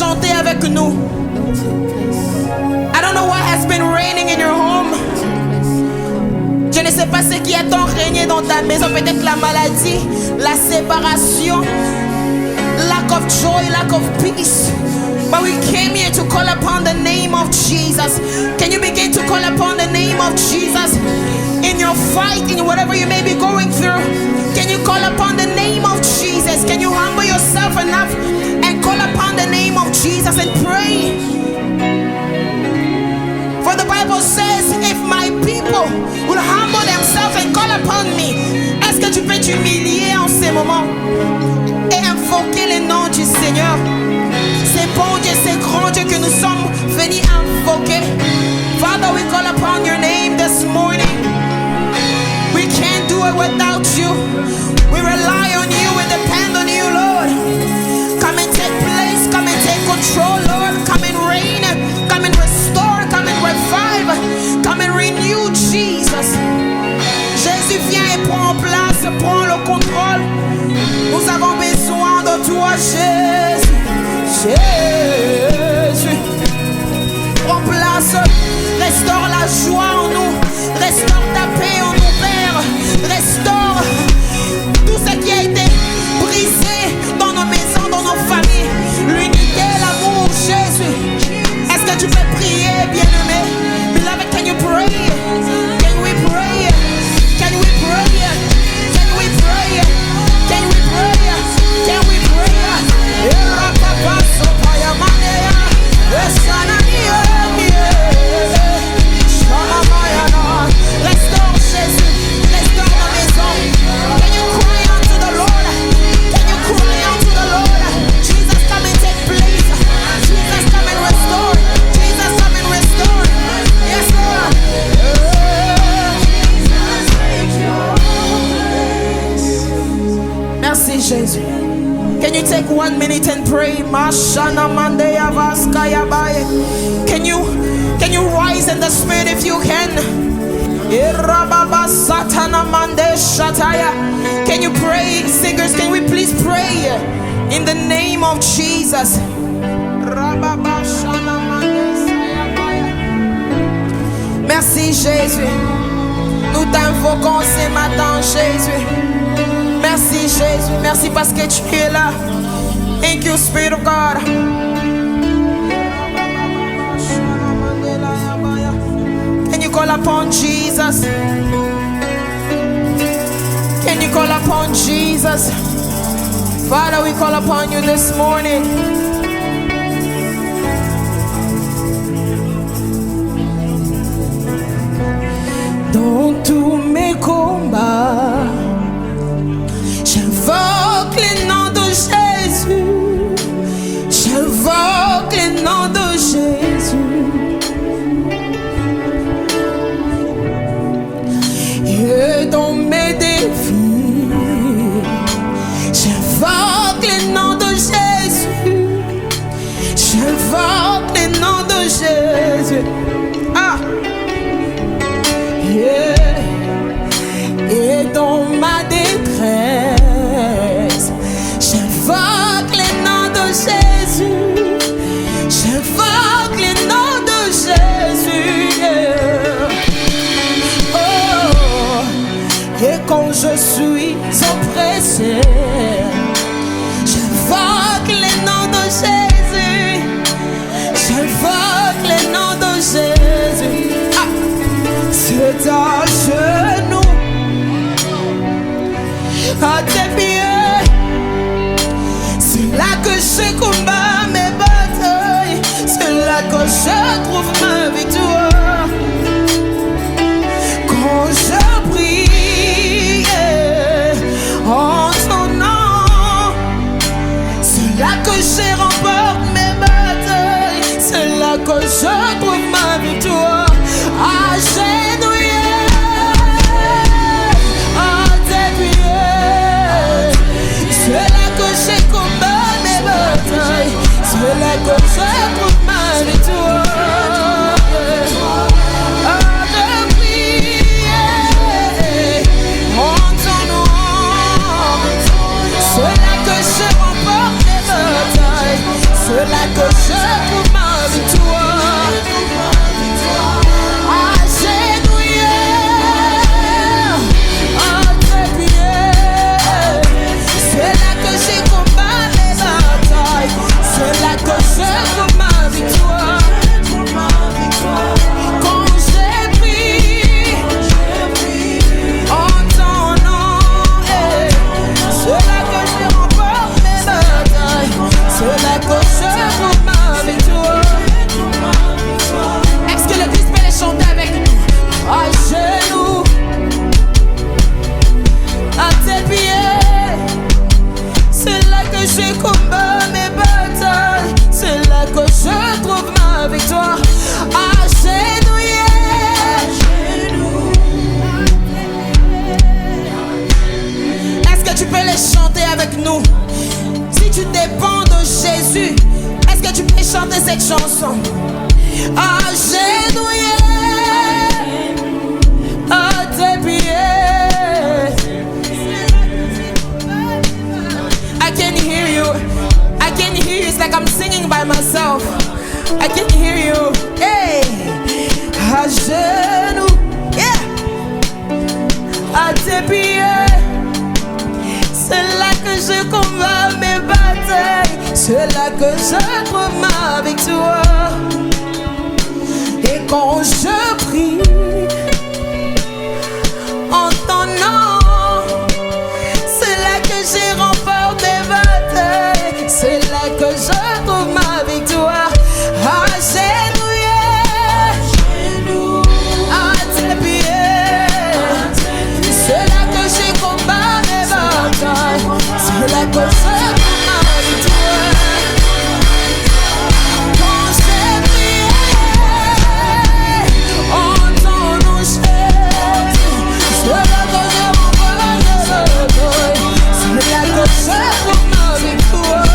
chanter avec nous. I don't know what has been reigning in your home. Je ne sais pas ce qui a tant régné dans ta maison. Peut-être la maladie, la séparation, lack of joy, lack of peace. But we came here to call upon the name of Jesus. Can you begin to call upon the name of Jesus in your fight, in whatever you may be going through? Can you call upon the name of Jesus? Can you humble yourself enough and call upon the name of Jesus and pray? For the Bible says, if my people will humble themselves and call upon me. Est-ce que tu peux t'humilier en ces moments et invoquer le nom du Seigneur? C'est bon Dieu, c'est grand Dieu que nous sommes venus invoquer. Father, we call upon your name this morning. We can't do it without you. We rely on you, we depend on you, Lord. Come and take place, come and take control, Lord. Come and reign, come and restore, come and revive, come and renew, Jesus. Jésus, viens et prends place, prends le contrôle. Nous avons besoin de toi, Jésus. Jésus, prends place, restaure la joie en nous, restaure ta paix en nous, Père, restaure tout ce qui a été brisé dans nos maisons, dans nos familles, l'unité, l'amour, Jésus. Est-ce que tu peux prier, bien-aimé? Beloved, can you pray? Can we pray? Can we pray? Can we pray? Can we pray? Can we pray? Restaure Jésus, restaure la maison. Can you cry unto the Lord? Can you cry unto the Lord? Jesus, come and take place. Jesus, come and restore. Jesus, come and restore. Yes, Lord. Merci Jésus. Can you take 1 minute and pray? Can you rise in the spirit if you can? Can you pray? Singers, can we please pray in the name of Jesus? Merci Jésus. Nous t'invoquons ce matin, Jésus. Merci Jésus, merci parce que tu es là. Thank you, Spirit of God. Can you call upon Jesus? Can you call upon Jesus? Father, we call upon you this morning. Dans tous mes combats, j'invoque le nom de Jésus. J'invoque le nom de Jésus. Et dans mes défis, j'invoque le nom de Jésus. J'invoque le nom de Jésus. Ah! Yeah. Et je combats mes batailles, c'est là que je trouve ma victoire. Agenouillé, est-ce que tu peux les chanter avec nous? Si tu dépends de Jésus, est-ce que tu peux chanter cette chanson? Agenouillé à tes pieds. I can hear you. I can hear you. It's like I'm singing by myself. I can hear you. Hey, à genoux, yeah, à tes pieds. C'est là que je combats mes batailles. C'est là que je trouve ma victoire. Et quand je prie en ton nom, c'est là que j'ai remporté mes batailles. C'est là que je trouve ma victoire. Agenouillé à tes pieds. C'est là que j'ai combattu mes batailles. C'est là que je trouve ma victoire. Quand j'ai prié en ton nom, c'est là que j'ai remporté mes batailles. C'est là que je trouve ma victoire.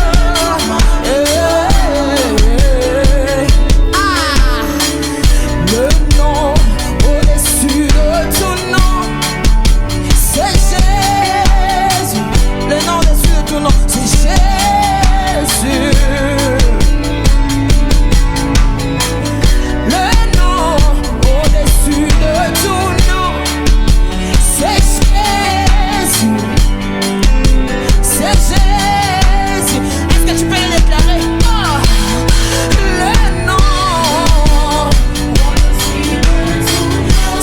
Le nom au-dessus de tout nom, c'est Jésus. Le nom au-dessus de tout nom, c'est Jésus. Le nom au-dessus de tout nom, c'est Jésus. C'est Jésus. Est-ce que tu peux le déclarer? Oh, le nom,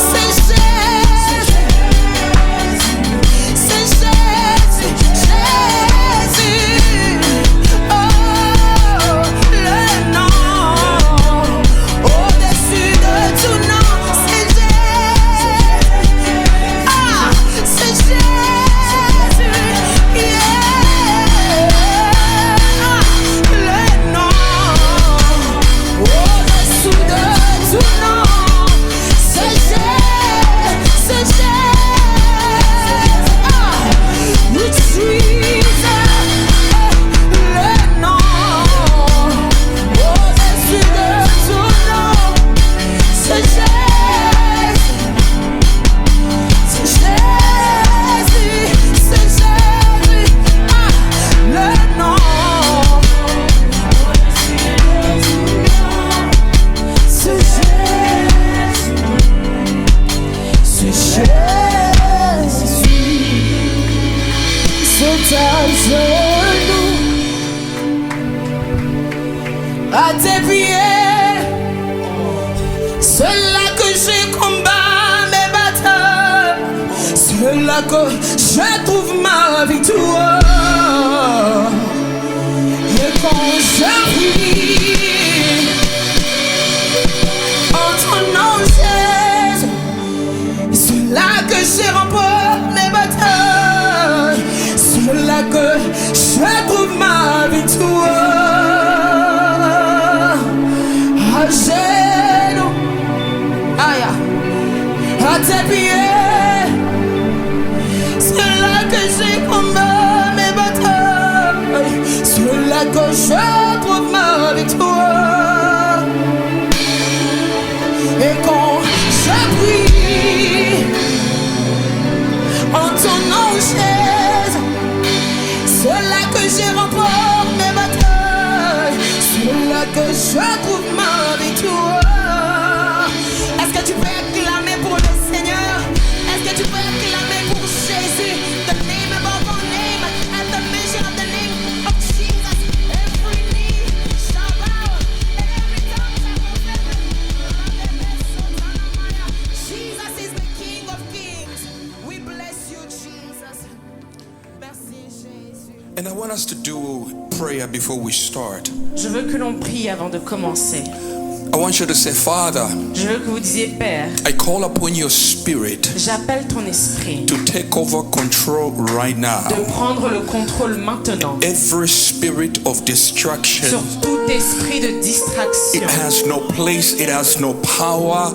c'est Jésus. C'est Jésus. Jésus. Oh, le nom au-dessus de tout nom, c'est Jésus. Ah, c'est Jésus. Yeah. Ah, le nom au-dessus de tout nom, c'est Jésus. C'est Jésus. Ah, le Jesus. Le nom au-dessus de tout nom, c'est Jésus. C'est Jésus. C'est Jésus. Ah, le nom c'est Jésus. C'est Jésus. C'est à genoux, à tes pieds. C'est là que j'ai combat mes batailles. C'est là que je trouve ma victoire. Et quand je prie en ton nom, Jésus, c'est là que j'ai remporté mes batailles. C'est là que je trouve ma victoire. À genoux, aïe, à tes pieds. C'est là que j'ai combattu mes batailles. C'est là que je trouve ma victoire. Et quand je prie en ton nom, Jésus, c'est là que j'ai remporté mes batailles. C'est là que je trouve ma victoire. Est-ce que tu peux acclamer pour le Seigneur? Est-ce que tu peux acclamer pour Jésus? The name above all name, at the mention of the name of Jesus, every knee shall bow and every tongue shall confess. Jesus is the King of Kings. We bless you, Jesus. Merci, Jésus. And I want us to do prayer before we start. Je veux que l'on prie avant de commencer. I want you to say, Father, Je veux que vous disiez, Père, I call upon your spirit j'appelle ton esprit to take over control right now. de prendre le contrôle maintenant Every spirit of distraction, sur tout esprit de it distraction. has no place, it has no power.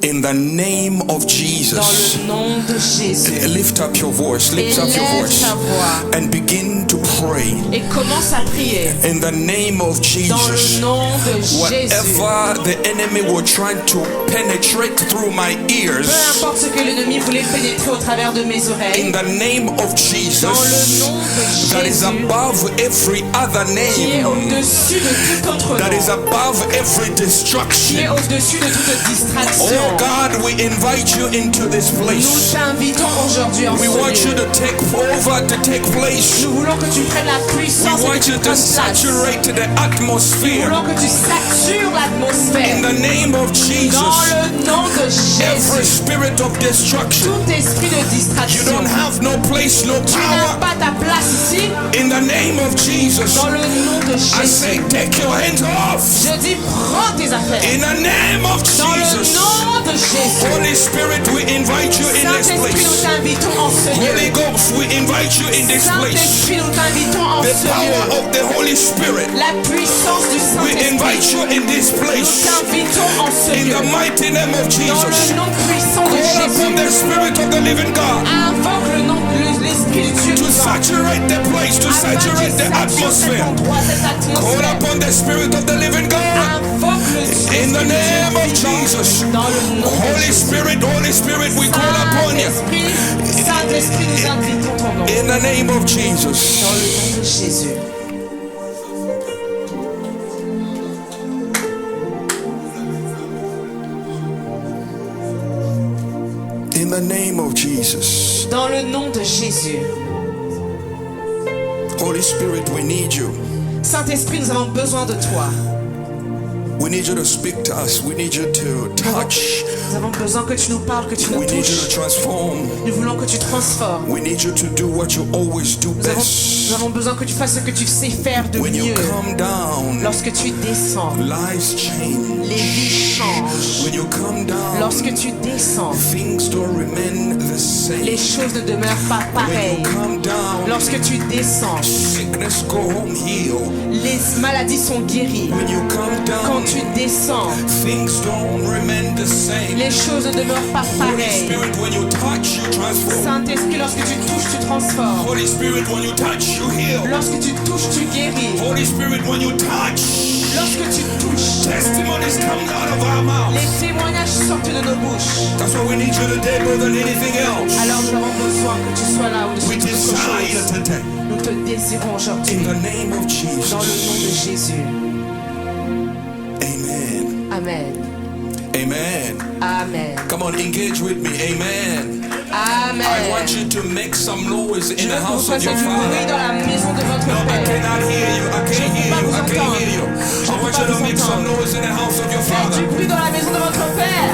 In the name of Dans Jesus, le nom de Jésus. lift up your voice, lift up your Élève voice, ta voix and begin to pray. et commence à prier. In the name of Dans le Jesus, nom de Jésus. whatever the enemy will try to penetrate through my Peu ears, importe ce que l'ennemi voulait pénétrer au travers de mes in oreilles, the name of dans le Jesus, nom de that is Jésus, above every other qui est name, au-dessus de tout autre that is nom, above every qui est destruction. au-dessus de toute distraction. Oh God, we invite you into this Nous place. t'invitons aujourd'hui en We ce want you lieu. to take over, to take place. Nous voulons que tu prennes la We puissance et want que tu you to prennes place. saturate the Nous atmosphere. voulons que tu satures In l'atmosphère. the name of Dans Jesus, le nom de every Jésus, spirit of destruction, tout esprit de you distraction, don't have no place, no tu n'as power. pas ta place ici. In the name of Jesus, Dans le nom de I Jésus, say, take your hands off. je dis prends tes affaires. In the name of Dans le Jesus, nom de Jésus, Holy Spirit, we invite you in this Saint-Esprit, nous place. t'invitons en ce Holy lieu. Ghost, we invite you in this place. Saint-Esprit, nous t'invitons en The ce power lieu. of the Holy Spirit, La puissance du we invite Saint-Esprit, you in this nous place. t'invitons en ce In lieu. the mighty name of Dans Jesus, le nom puissant de call upon the Jésus, Spirit of the living God invoque le nom de l'Esprit du Dieu to vivant. saturate the place, to Afin qu'il saturate the sature cet atmosphere. endroit, cette Call atmosphère. upon the Spirit of the living God Invoque le in the name of Jesus. dans le nom de Holy Jésus. Spirit, we call upon you Saint-Esprit, nous invitons ton nom. in the name of Jesus. Dans le nom de Jésus. In the name of Jesus. Dans le nom de Jésus. Holy Spirit, we need you. Saint-Esprit, nous avons besoin de toi. We need you to speak to us. We need you to touch. Nous avons besoin que tu nous parles, que tu nous We need you to touches. transform. Nous voulons que tu transformes. We need you to do what you always do Nous best. avons besoin que tu fasses ce que tu sais faire de When you mieux. come down, Lorsque tu descends, lives change. les vies changent. When you come down, Lorsque tu descends, things don't remain the les same. choses ne demeurent pas When pareilles. you come down, Lorsque tu descends, sickness go home healed. les maladies sont guéries. When you come Quand down, tu descends, things don't remain the same. les choses ne demeurent pas Holy pareilles. Spirit, when you touch, you transform. Saint-Esprit, lorsque tu touches, tu transformes. Holy Spirit, when you touch, you heal. Lorsque tu touches, tu guéris. Holy Spirit, when you touch, Lorsque tu touches, testimonies come out of our mouths. les témoignages sortent de nos bouches. That's what we need you today more than anything else. Alors nous avons besoin que tu sois là We au-dessus de toute desire chose. today. Nous te désirons In aujourd'hui. the name of Dans le nom de Jesus. Jésus. Amen. Amen. Amen. Amen. Come on, engage with me. Amen. I Amen. want you to make some noise Je in the veux que vous house of fassiez your du bruit Father. dans la maison de votre No, I Père. cannot hear you. I can't hear you. I can't hear you. I want you to make some noise in the house of your Faites du Father. bruit dans la maison de votre Père.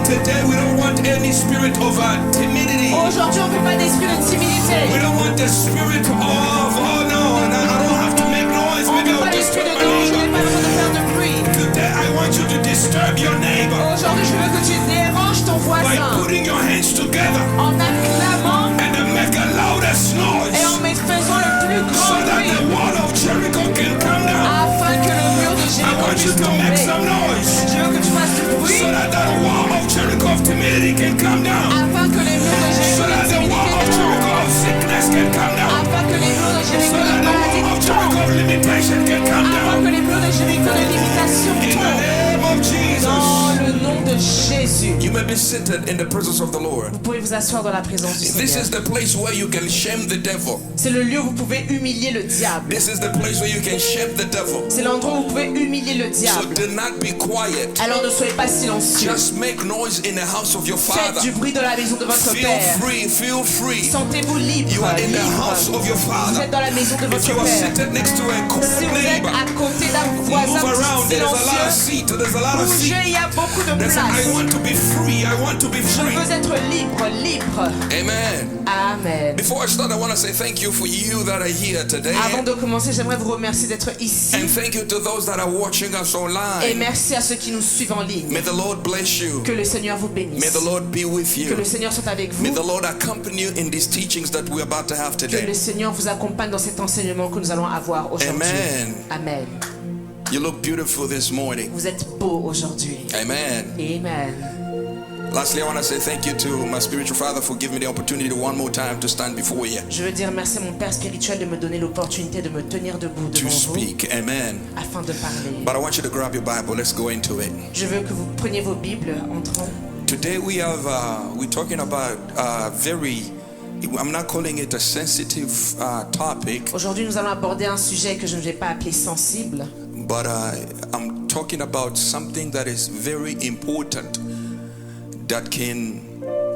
Today, we don't want any spirit of timidity. Aujourd'hui, on ne veut pas d'esprit de We timidité. don't want the spirit of, oh no, I don't have to make noise. On ne Maybe veut I'll pas d'esprit disturb de my danger. Je n'ai neighbor. pas besoin de faire de bruit. Today, I want you to disturb your neighbor Aujourd'hui, je veux que tu déranges ton by voisin putting your hands together en acclamant and then make the loudest et noise en faisant le plus so grand that bruit the wall of Jericho can come down. afin que le mur de I Jéricho want you puisse to make some tomber. noise Je veux que tu fasses du bruit so that the wall of Jericho of timidity can come down. afin que les murs de So Jéricho that the wall of de Jericho of sickness can come down. afin que les murs de So Jéricho that de the maladie wall of Jericho tombent, of limitation can come afin down. que les murs de Jéricho de limitation In the tombent. name of Jesus. Dans le nom de Jésus. You may be seated in the presence of the Lord. Vous pouvez vous asseoir dans la présence du This Seigneur. is the place where you can shame the devil. C'est le lieu où vous pouvez humilier le diable. This is the place where you can shame the devil. C'est l'endroit où vous pouvez humilier le So diable. do not be quiet. Alors ne soyez pas silencieux. Just make noise in the house of your Faites Father. du bruit dans la maison de votre Feel Père. free, feel free. Sentez-vous libre. You are in the house libre. of your Vous Father. êtes dans la maison de If votre you are Père. seated next to a Si quiet vous êtes neighbor, à côté d'un voisin move around. There's a lot of silencieux, seats. There's a lot of bougez, seats. il y a beaucoup de They say, I place. want to be free. free. I want to be Je free. veux être libre. Amen. Amen. Before I start, I want to say thank you for you that are here today. Avant de commencer, j'aimerais vous remercier d'être ici. And thank you to those that are watching us Et online. merci à ceux qui nous suivent en ligne. May the Lord bless you. Que le Seigneur vous bénisse. May the Lord be with Que you. le Seigneur soit avec vous. May the Lord accompany you in these teachings that we're about to have Que today. le Seigneur vous accompagne dans cet enseignement que nous allons avoir aujourd'hui. Amen. Amen. You look beautiful this morning. Vous êtes beau aujourd'hui. Amen. Amen. Lastly, I want to say thank you to my spiritual father for giving me the opportunity one more time to stand before you, Je veux dire merci à mon Père spirituel de me donner l'opportunité de me tenir debout to devant vous speak. Amen. afin de parler. But I want you to grab your Bible. Let's go into it. Je veux que vous preniez vos Bibles, entrons. Today we're talking about I'm not calling it a sensitive topic, Aujourd'hui, nous allons aborder un sujet que je ne vais pas appeler sensible, but I'm talking about something that is very important that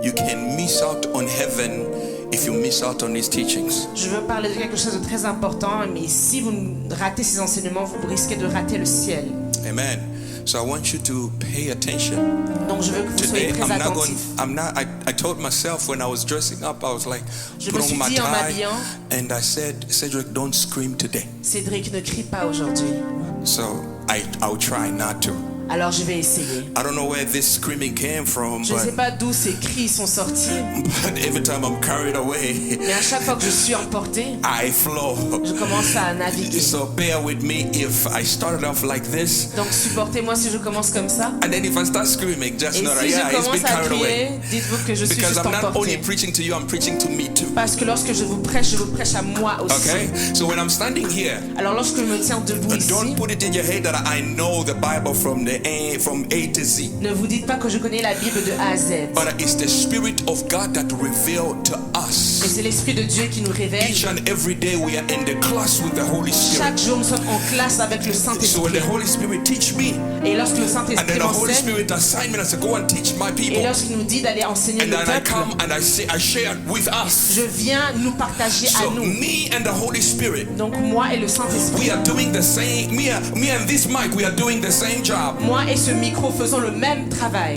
you can miss out on heaven if you miss out on these teachings. Je veux parler de quelque chose de très important, mais si vous ratez ces enseignements, vous risquez de rater le ciel. Amen. So I want you to pay attention. Donc je veux que vous soyez Today, très attentifs. I told myself when I was dressing up, I was like, Je put me on suis my dit en tie, m'habillant, and I said, Cedric, don't scream today. Cédric, ne crie pas aujourd'hui. So I'll try not to. Alors je vais essayer. I don't know where this screaming came from, Je ne sais but pas d'où ces cris sont sortis, every time I'm carried away, mais à chaque fois que je suis emporté, I flow. je commence à naviguer. So bear with me if I started off like this, Donc supportez-moi si je commence comme ça. and then if I start screaming, just Et know that si je yeah, it's been commence à carried away. crier, dites-vous que je suis Because juste I'm not only emporté. preaching to you, I'm preaching to me too. Parce que lorsque je vous prêche à moi aussi. Okay? So when I'm standing here, Alors lorsque je me tiens debout ici, don't put it in your head that I know the Bible from A to Z. ne vous dites pas que je connais la Bible de A à Z. But it's the Spirit of God that revealed to Mais us. c'est l'Esprit de Dieu qui nous révèle. Each and every day we are in the class with the Holy Chaque Spirit. jour nous sommes en classe avec le So when Saint-Esprit. the Holy Spirit teach me, Et lorsque le and Saint-Esprit then the Holy m'enseigne, Spirit assign me and say, go and teach my et people. lorsqu'il nous dit d'aller enseigner And le then I peuple, come and I share with us. je viens nous partager à So nous. me and the Holy Spirit, Donc moi et le Saint-Esprit, we are doing the same. Me and this mic, we are doing the same job. moi et ce micro faisons le même travail.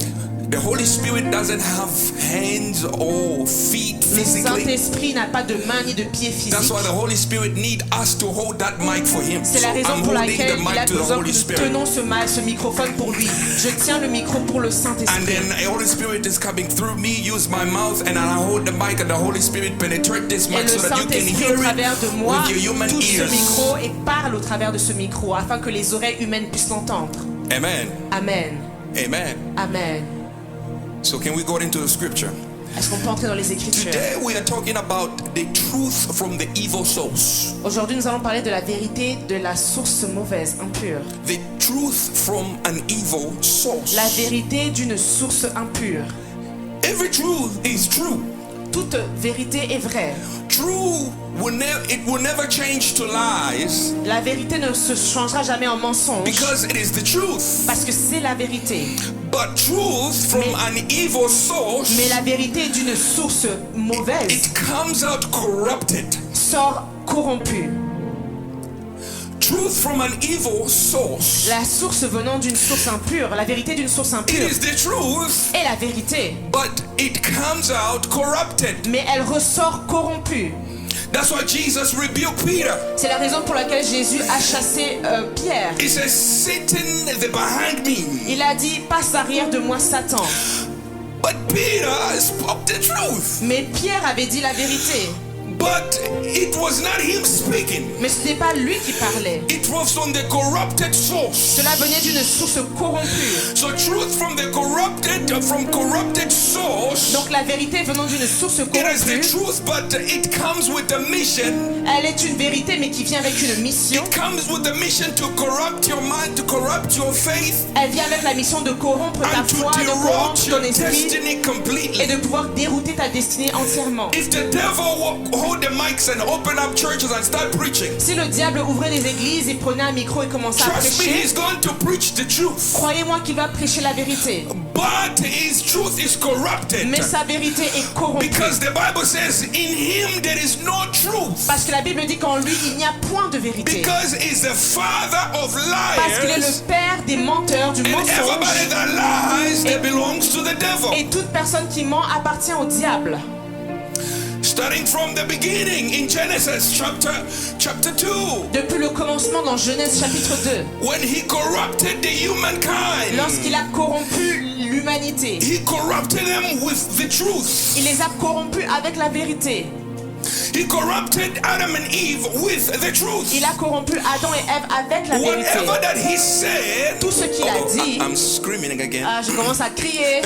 The Holy Spirit doesn't have hands or feet Le physically. Saint-Esprit n'a pas de main ni de pied physique. That's why the Holy Spirit need us to hold that mic for him. C'est So la raison I'm pour holding laquelle the il a mic to the besoin que Holy nous Spirit. tenons ce microphone pour lui. Je tiens le micro pour le And Saint-Esprit. then the Holy Spirit is coming through me, use my mouth, and I hold the mic and the Holy Spirit penetrate this Et mic le so that you can Saint-Esprit hear au travers de it moi with your human touche ce ears. micro et parle au travers de ce micro afin que les oreilles humaines puissent l'entendre. Amen. Amen. Amen. Amen. So can we go into the scripture? Est-ce qu'on peut entrer dans les Écritures? Today we are talking about the truth from the evil source. Aujourd'hui, nous allons parler de la vérité de la source mauvaise, impure. The truth from an evil source. La vérité d'une source impure. Every truth is true. Toute vérité est vraie. True it will never change to lies La vérité ne se changera jamais en mensonge because it is the truth. parce que c'est la vérité. But truth from an evil source, Mais la vérité d'une source mauvaise it comes out corrupted. sort corrompue. Truth from an evil source, La source venant d'une source impure, la vérité d'une source it impure is the truth, est la vérité. but it comes out corrupted. Mais elle ressort corrompue. That's why Jesus rebuked Peter. C'est la raison pour laquelle Jésus a chassé Pierre. He says, Satan is behind me. Il a dit, passe arrière de moi Satan. But Peter spoke the truth. Mais Pierre avait dit la vérité. But it was not him speaking. Mais ce n'est pas lui qui parlait. It was from the corrupted source. Cela venait d'une source corrompue. So truth from corrupted source. Donc la vérité venant d'une source It is the corrompue, truth, but it comes with a mission. elle est une vérité mais qui vient avec une mission. It comes with a mission to corrupt your mind, to corrupt your faith, Elle vient avec la mission de corrompre ta and to foi, de derail corrompre your ton esprit destiny et completely. de pouvoir dérouter ta destinée entièrement. If the devil hold the mics and open up churches and start preaching, Si le diable ouvrait des églises et prenait un micro et commençait à trust me, prêcher, he's going to preach the truth. croyez-moi qu'il va prêcher la vérité. But But his truth is corrupted. Mais sa vérité est corrompue. Because the Bible says in him there is no truth. Parce que la Bible dit qu'en lui, il n'y a point de vérité. Because he's the father of Parce qu'il est liars. le père des menteurs, du And mensonge. everybody that lies, that belongs to the devil. Et toute personne qui ment appartient au diable. Starting from the beginning in Genesis chapter 2. Depuis le commencement dans Genèse chapitre 2. When he corrupted the humankind. Lorsqu'il a corrompu l'humanité. He corrupted them with the truth. Il les a corrompus avec la vérité. He corrupted Adam and Eve with the truth. Il a corrompu Adam et Ève avec la vérité. Whatever that he said. Tout ce qu'il a dit. I'm screaming again. Je commence à crier.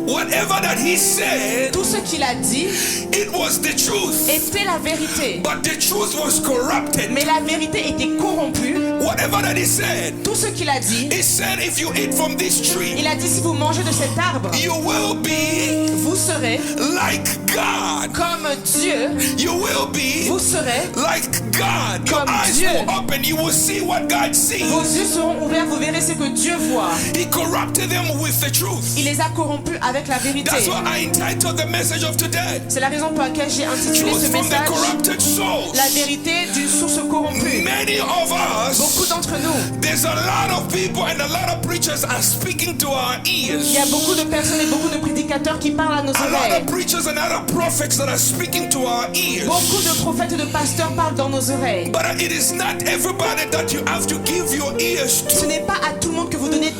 Whatever that he said, tout ce qu'il a dit, it was the truth. Était la vérité. But the truth was corrupted. Mais la vérité était corrompue. Whatever that he said, tout ce qu'il a dit, he said, if you eat from this tree, il a dit si vous mangez de cet arbre, you will be, vous serez, like God. Comme Dieu. You will be, vous serez, like God. Your comme eyes Dieu. will open. You will see what God sees. Vos yeux seront ouverts, vous verrez ce que Dieu voit. He corrupted them with the truth. Il les a corrompus avec la vérité. That's why I entitled the message of today. C'est la raison pour laquelle j'ai intitulé Truth ce from the message corrupted souls. La vérité d'une source corrompue. Many of us, beaucoup d'entre nous, there's a lot of people and a lot of preachers are speaking to our ears. Il y a beaucoup de personnes et beaucoup de prédicateurs qui parlent à nos A lot oreilles. of preachers and other prophets that are speaking to our ears. Beaucoup de prophètes et de pasteurs parlent dans nos oreilles. But it is not everybody that you have to give your ears to. Ce n'est pas à tout le monde que vous devez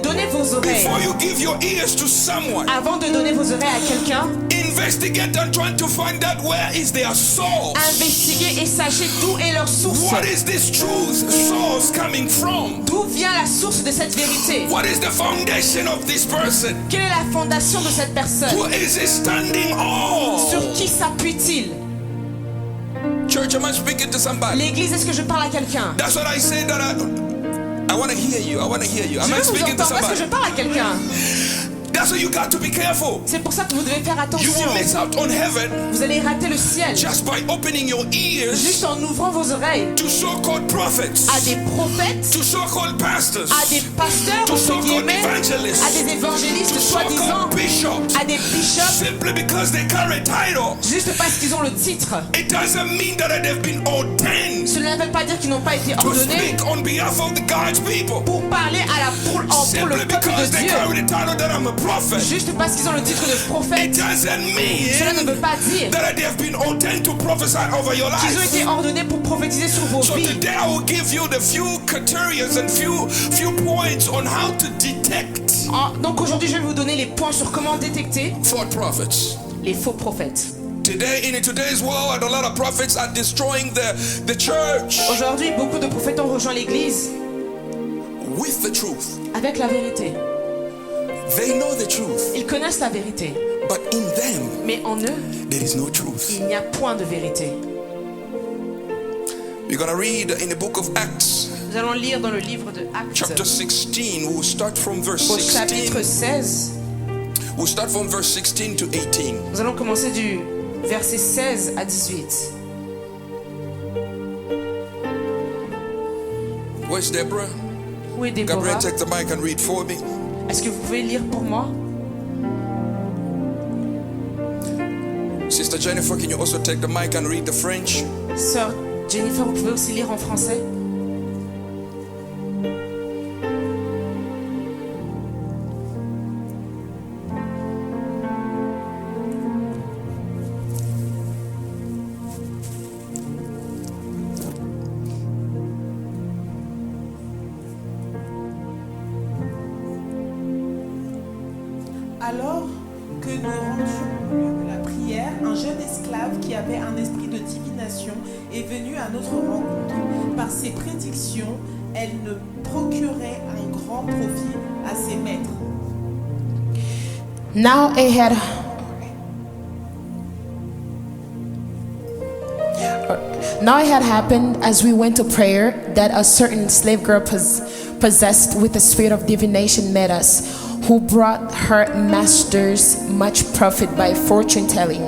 donner vos oreilles. Before you give your ears to someone, avant de donner vos oreilles à quelqu'un, investigate and try to find out where is their source. Investiguez et sachez d'où est leur source. What is this truth source coming from? D'où vient la source de cette vérité? What is the foundation of this person? Quelle est la fondation de cette personne? Who is he standing on? Sur qui s'appuie-t-il? Church, am I speaking to somebody? L'église, est-ce que je parle à quelqu'un? That's what I said that I want to hear you. I want to hear you. Am I Je veux vous speaking to entendre. Est-ce que somebody? je parle à quelqu'un? That's why you got to be careful. C'est pour ça que vous devez faire You attention. will miss out on heaven Vous allez rater le ciel just by opening your ears juste en ouvrant vos oreilles to so-called prophets, à des prophètes, to so-called pastors, à des pasteurs, to entre so-called guillemets, evangelists, à des évangélistes to soi-disant, so-called bishops, à des bishops, simply because they carry titles. juste parce qu'ils ont le titre. It doesn't mean that they've been ordained Cela ne veut pas dire qu'ils n'ont pas été to ordonnés speak on behalf of the God's people. pour parler pour le Simply peuple de because they Dieu. carry the title that I'm a prophet. Juste parce qu'ils ont le titre de It prophète, doesn't cela ne mean veut pas dire that they have been ordained to prophesy over your qu'ils ont life. été ordonnés pour prophétiser sur vos So vies. today I will give you the few criteria and few points on how to detect Donc aujourd'hui, je vais vous donner les points sur comment détecter false prophets. les faux prophètes. Today, in today's world, a lot of prophets are destroying the church Aujourd'hui, beaucoup de prophètes ont rejoint l'église with the truth. avec la vérité. They know the truth, Ils connaissent la vérité, but in them mais en eux, there is no truth. il n'y a point de vérité. We're gonna read in the book of Acts, Nous allons lire dans le livre de chapter Actes, 16. We'll start from verse au chapitre 16. 16. We'll start from verse 16 to 18. Nous allons commencer du verset 16 à 18. Where's Deborah? Où est Déborah? Gabriel, take the mic and read for me. Est-ce que vous pouvez lire pour moi? Sister Jennifer, can you also take the mic and read the French? Sœur Jennifer, vous pouvez aussi lire en français? Alors que nous rendions au lieu de la prière, un jeune esclave qui avait un esprit de divination est venu à notre rencontre. Par ses prédictions, elle ne procurait un grand profit à ses maîtres. Now it had happened as we went to prayer that a certain slave girl possessed with the spirit of divination met us, who brought her masters much profit by fortune telling.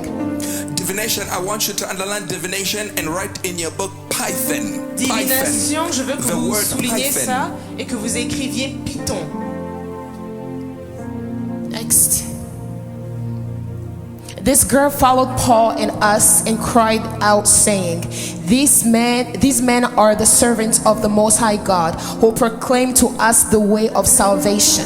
divination, I want you to underline divination and write in your book Python. Divination, je veux que The vous word souligniez Python. ça et que vous écriviez Python. Next. This girl followed Paul and us and cried out, saying, these men are the servants of the Most High God, who proclaim to us the way of salvation.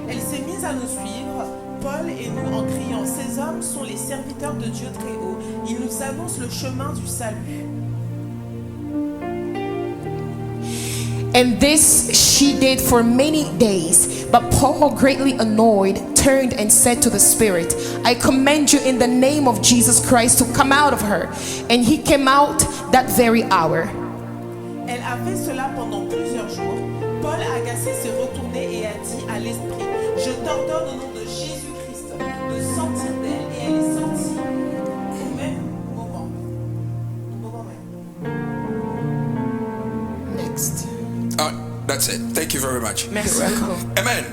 Elle s'est mise à nous suivre, Paul et nous, en criant, ces hommes sont les serviteurs de Dieu très haut. Ils nous annoncent le chemin du salut. And this she did for many days. But Paul, greatly annoyed, turned and said to the spirit, I command you in the name of Jesus Christ to come out of her. And he came out that very hour. Elle a fait cela pendant plusieurs jours. Paul, agacé, s'est retourné et a dit à l'esprit, je t'ordonne au nom de Jésus-Christ de sortir d'elle. Et elle est sortie au même moment. Au moment même. Next. That's it. Thank you very much. Merci beaucoup. Amen.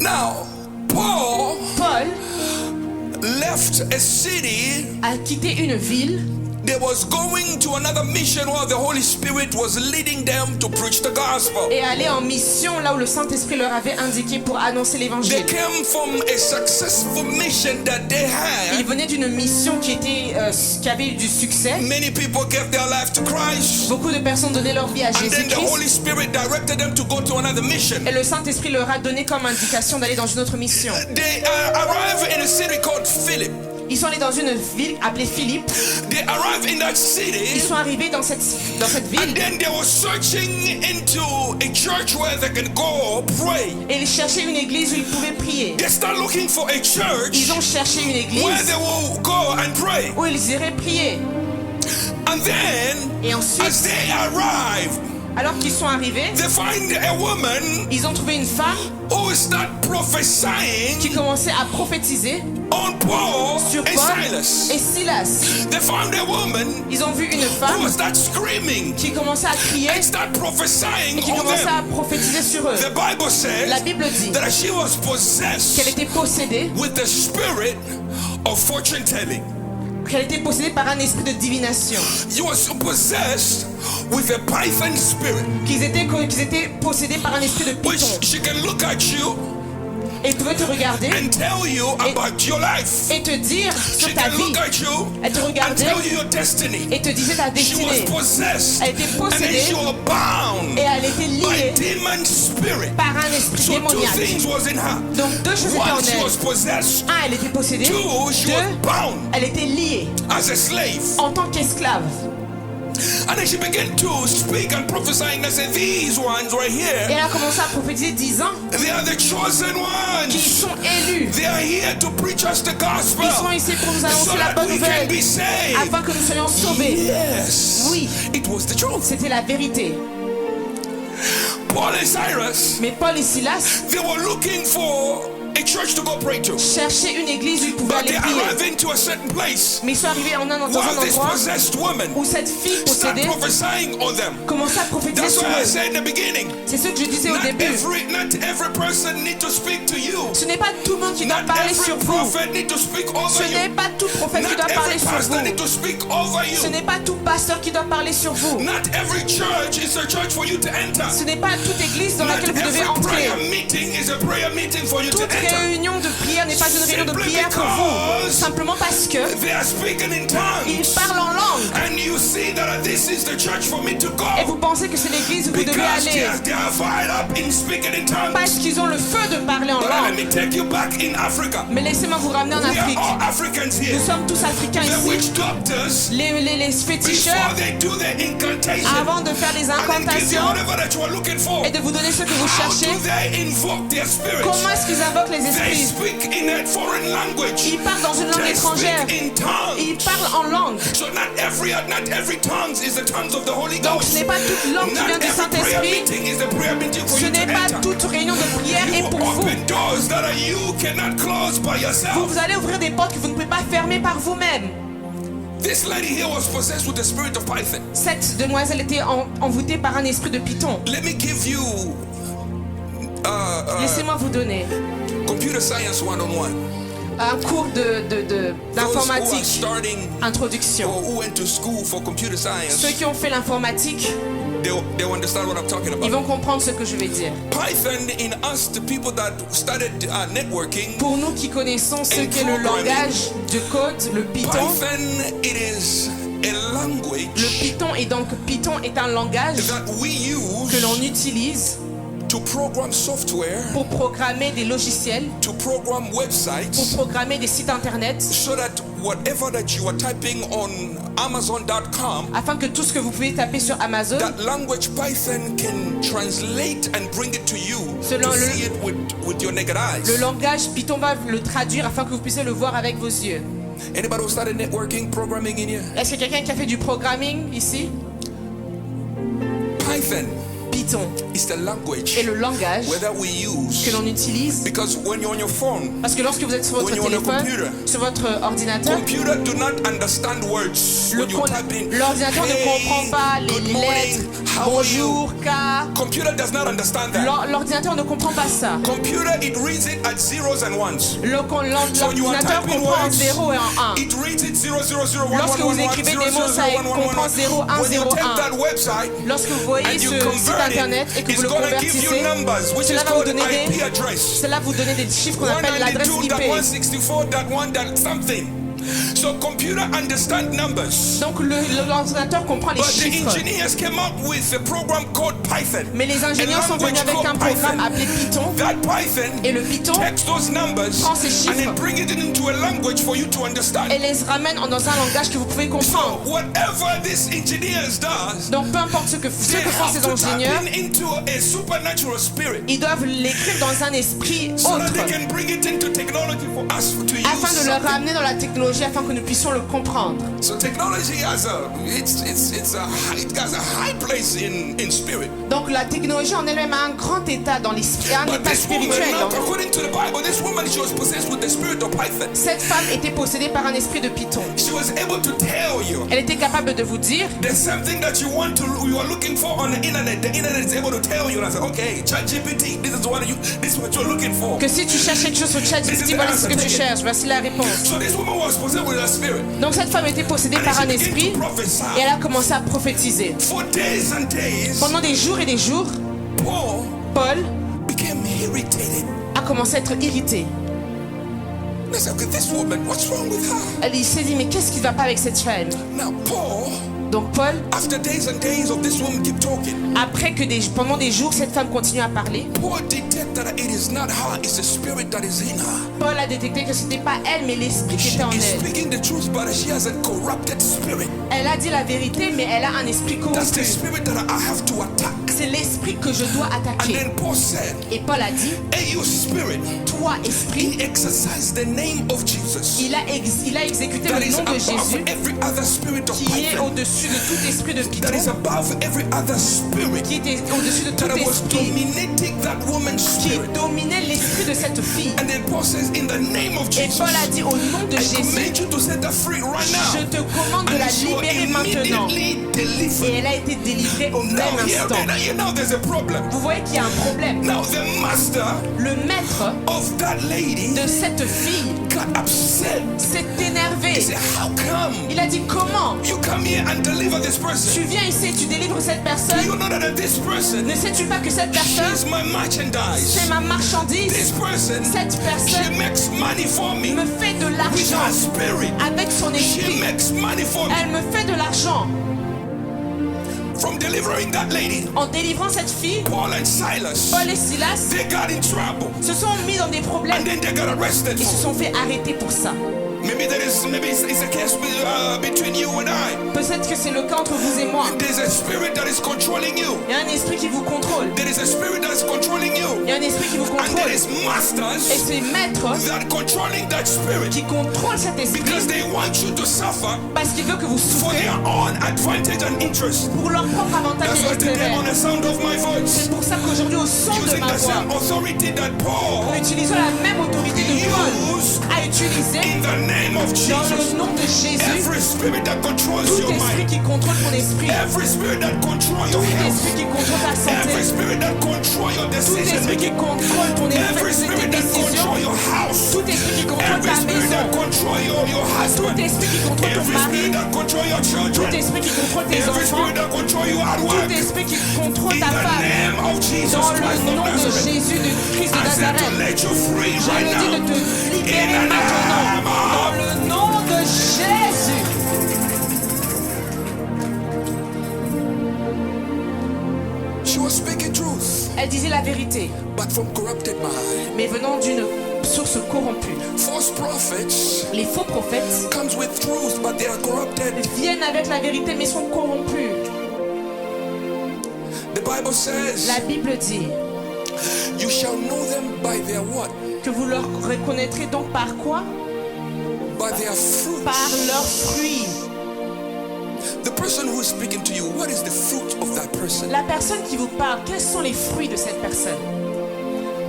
Now, Paul Paul left a city. a quitté une ville. They was going to another mission where the Holy Spirit was leading them to preach the gospel. Et aller en mission là où le Saint-Esprit leur avait indiqué pour annoncer They l'évangile. came from a successful mission that they Ils had. venaient d'une mission qui avait eu du succès. Many people gave their life to Christ. Beaucoup de personnes donnaient leur vie à And then the Holy Jésus-Christ. Spirit directed them to go to another mission. Et le Saint-Esprit leur a donné comme indication d'aller dans une autre mission. They arrived in a city called Philip. Ils sont allés dans une ville appelée Philippe. They arrived in that Ils city. sont arrivés dans cette And ville then they were searching into a church where they can go pray. et ils cherchaient une église où ils pouvaient prier. They start looking for a church Ils ont cherché une where église they will go and pray. où ils iraient prier. And then, Et as ensuite, they arrive, alors qu'ils sont arrivés, they find a woman ils ont trouvé une femme who start prophesying qui commençait à prophétiser on Paul sur and Paul et Silas. Silas. They found a woman Ils ont vu une who femme start screaming qui commençait à crier and start prophesying et qui on commençait them. à prophétiser sur eux. The Bible La says Bible dit that she was qu'elle possessed était possédée, with the spirit of fortune telling. qu'elle était possédée par un esprit de divination, You was possessed with a python spirit, qu'ils étaient possédés par un esprit de which python. she can look at you Et ils pouvaient te regarder and tell you about your life. et te dire She sur ta can vie. look at you Elle te and regardait tell you your destiny. et te disait ta She was destinée. possessed Elle était and then possédée she was bound et elle était by liée demon spirit. par un esprit So two démoniaque. things was in her. Donc deux choses étaient en One, she was elle. possessed. Un, elle était possédée. Two, she was Deux, bound elle était liée as a slave. en tant qu'esclave. And then she began to speak and prophesying and said, these ones right Et here, elle a commencé à prophétiser disant they are the chosen qu'ils ones. sont élus. They are here to preach us the gospel Ils sont ici pour nous so annoncer la that bonne we can nouvelle be saved. afin que nous soyons sauvés. Yes. Oui. It was the truth. C'était la vérité. Paul and Cyrus, Mais Paul et Silas they were looking for a church to go pray to. cherchaient une église où ils pouvaient But they aller prier. arrived into a certain place Mais ils sont arrivés dans un while this endroit possessed woman où cette fille start possédée prophesying on them. commençait à prophétiser That's sur why I eux. said in the beginning, C'est ce que je disais au not début. every person need to speak to you. Ce n'est pas tout le monde qui doit Not parler every sur vous. prophet need to speak Ce over n'est you. pas tout prophète qui Not doit parler every sur pastor need vous. to speak over Ce you. n'est pas tout pasteur qui doit parler sur vous. Not every church is a church for you to enter. Ce n'est pas toute église dans Not laquelle vous devez every entrer. prayer meeting is a prayer meeting for you to Toute enter. réunion de prière n'est pas une réunion de Simply prière pour vous. because Simplement parce que They are speaking in ils tongues. parlent en langue. And you see that this is the church for me to go. Et vous pensez que c'est l'église où vous devez Because aller. they are fired up in speaking in Parce tongues. qu'ils ont le feu de parler en But let langue. me take you back in Africa. Mais laissez-moi vous ramener en We are Afrique. all Africans here. Nous sommes tous africains The ici. witch doctors, Les before féticheurs, they do their incantation avant de faire des and then give you incantations whatever that you are looking for, et de vous donner ce que vous how cherchez, do they invoke their spirits? comment est-ce qu'ils invoquent les They esprits? speak in a foreign language. Ils parlent dans une langue They étrangère. speak in tongues. Ils parlent en langue. So not every tongues is the tongues of the Holy Donc Ghost. ce n'est pas toute langue qui Not vient du every prayer Saint-Esprit. meeting is a prayer meeting for Ce you to n'est pas enter. toute réunion de prière You est pour vous. open doors that are you cannot close by yourself. Vous allez ouvrir des portes que vous ne pouvez pas fermer par vous-même. This lady here was possessed with the spirit of Python. Cette demoiselle était envoûtée par un esprit de python. Let me give you Laissez-moi vous donner computer science 101. un cours Those who are d'informatique, starting introduction. or who went to school for computer science, Ceux qui ont fait l'informatique, they'll understand what I'm talking ils about. vont comprendre ce que je vais dire. Python, in us, the people that started networking, Pour nous qui connaissons ce qu'est le langage de code, le Python, Python, it is a language le Python est donc Python est un langage that we que use l'on utilise to program software, pour programmer des logiciels, to program pour websites, programmer des sites internet, so that whatever that you are typing on Amazon.com, afin que tout ce que vous pouvez taper sur Amazon, that language Python can translate and bring it to you Selon to le- see it with your naked eyes. le langage Python va le traduire afin que vous puissiez le voir avec vos yeux. Anybody who started networking, programming in here? Est-ce qu'il y a quelqu'un qui a fait du programming ici? Python Python is the language est le langage that we use. que l'on utilise Because when you're on your phone, parce que lorsque vous êtes sur votre When you're on a téléphone, computer, sur votre ordinateur, computer do not understand words. When you type in, l'ordinateur ne "Hey, comprend pas les good morning, lettres, how are you?" bonjour, car. Computer does not understand that. L'ordinateur ne comprend pas ça. Computer, it reads it at zeros and ones. So when you are L'ordinateur typing comprend en words, 0 et en 1. it reads it 0, 0, 0, 1, Lorsque 1, vous 1, 1, écrivez 0, des mots, 0, ça 0, 1, 1, 1, comprend 0, 1, When you 0, take 1. that website Lorsque vous voyez and you ce site convert internet et it, que vous it's le going to give you convertissez, numbers, which is cela va vous called donner IP address. cela vous donner des chiffres qu'on appelle l'adresse 192.164.1 IP. something. So computer understand numbers. Donc l'ordinateur comprend les But the chiffres. engineers came up with a program called Python. Mais les ingénieurs A sont venus language avec un called programme Python. appelé Python. That Python Et le Python takes those numbers prend ces and chiffres then bring it into a language for you to understand. et les ramène dans un langage que vous pouvez comprendre. So whatever this engineers does, Donc peu importe ce que they font have ces to tap ingénieurs, into a supernatural spirit ils doivent l'écrire dans un esprit so that autre they can bring it into technology for us to use. afin de le something. ramener dans la technologie afin que nous puissions le comprendre. So technology has it has a high place in spirit. Donc la technologie en elle-même a un grand état dans l'esprit, un But état this woman, spirituel. now, according to the Bible, this woman, she was possessed with the spirit of Python. Cette femme était possédée par un esprit de Python. She was able to tell you Elle était capable de vous dire there's something that you are looking for on the internet. The internet is able to tell you. And I said, okay, ChatGPT, this is what you're looking for. que si tu cherches quelque chose sur ChatGPT, voilà ce que tu cherches, voici la réponse. So this woman was possessed with a spirit. Donc cette femme était possédée And par she un began esprit to prophesy. et elle a commencé à prophétiser. For days and days, Pendant des jours et des jours, Paul Paul became irritated. a commencé à être irrité. And I said, okay, this woman, what's wrong with her? Il s'est dit mais qu'est-ce qui ne va pas avec cette femme? Now, Paul, Donc Paul, after days and days of this woman keep talking, après que pendant des jours cette femme continue à parler, Paul detected that it is not her, it's the spirit that is in her. Paul a détecté que ce n'était pas elle mais l'esprit qui She était en is elle. speaking the truth, but she has a corrupted spirit. Elle a dit la vérité mais elle a un esprit That's the corrompu. spirit that I have to attack. C'est l'esprit que je dois And attaquer. then Paul said, Et Paul a dit, hey, you spirit, toi esprit, he exercised the name of Jesus. il a exécuté That le is nom de above Jésus every other spirit of qui est Python. au-dessus de tout esprit de That Python, is above every other spirit qui était au-dessus de tout that was esprit dominating that woman's qui spirit. dominait l'esprit de cette fille. And then Paul says, in the name of Et Jesus, Paul a dit au nom de I Jésus, command you to set her free right je now. te commande de And la she was libérer maintenant. immediately Et delivered. elle a été délivrée au même Now, here, instant. now there's a problem. Vous voyez qu'il y a un problème. Now the master Le maître of that lady de cette fille got upset. s'est He énervé. said, how come Il a dit comment you come here and deliver this person? tu viens ici et tu délivres cette Do personne? you know that this person, Ne sais-tu pas que cette she's personne, my merchandise? c'est ma marchandise? This person, Cette she personne makes money for me me fait de with l'argent her spirit. avec son She esprit. makes money for me Elle me fait de l'argent. from delivering that lady. En délivrant cette fille, Paul and Silas, Paul et Silas they got in trouble se sont mis dans des and problèmes. then they got arrested. Ils se sont fait arrêter pour ça. Maybe it's a case between you and I. Peut-être que c'est le cas entre vous et moi. There's a spirit that is controlling you. Il y a un esprit qui vous contrôle. There is a spirit that is controlling you. Il y a un esprit qui vous And there contrôle. is Et masters c'est maîtres that are controlling that spirit qui contrôlent cet because esprit they want you to suffer parce qu'ils veulent que vous for souffrez their own advantage and interest. pour leur propre avantage That's et why today intérêt. on the sound of my voice, C'est pour ça qu'aujourd'hui, au son de using ma the voix, same authority that Paul nous utilisons la même autorité de Paul used à utiliser in the name of dans Jesus. le nom de Jésus Every spirit that controls tout your esprit mind, qui contrôle ton esprit. Every spirit that control Tout your esprit health. qui contrôle ta Every santé. spirit that control your Tout decision esprit qui making. contrôle ton Every esprit, tes spirit that décisions. control your house. Tout esprit qui contrôle Every ta spirit maison. that control your husband. Tout esprit qui contrôle ton Every mari. spirit that control your Tout children. esprit qui contrôle tes Every enfants. spirit that control you at work. Tout esprit qui contrôle In ta the femme. name of Jesus Dans Christ le of nom de Nazareth. Jésus de Christ de I said to Nazareth. let you free Je right le dis de now. te libérer maintenant. Dans le nom de Jésus. She was speaking truth, Elle disait la vérité, but from corrupted mind. mais venant d'une source corrompue. False prophets Les faux prophètes comes with truth, but they are corrupted. viennent avec la vérité, mais sont corrompus. The Bible says, La Bible dit you shall know them by their what? que vous leur reconnaîtrez donc par quoi? By their fruit. Par leurs fruits. The person who is speaking to you, what is the fruit of that person? La personne qui vous parle, quels sont les fruits de cette personne?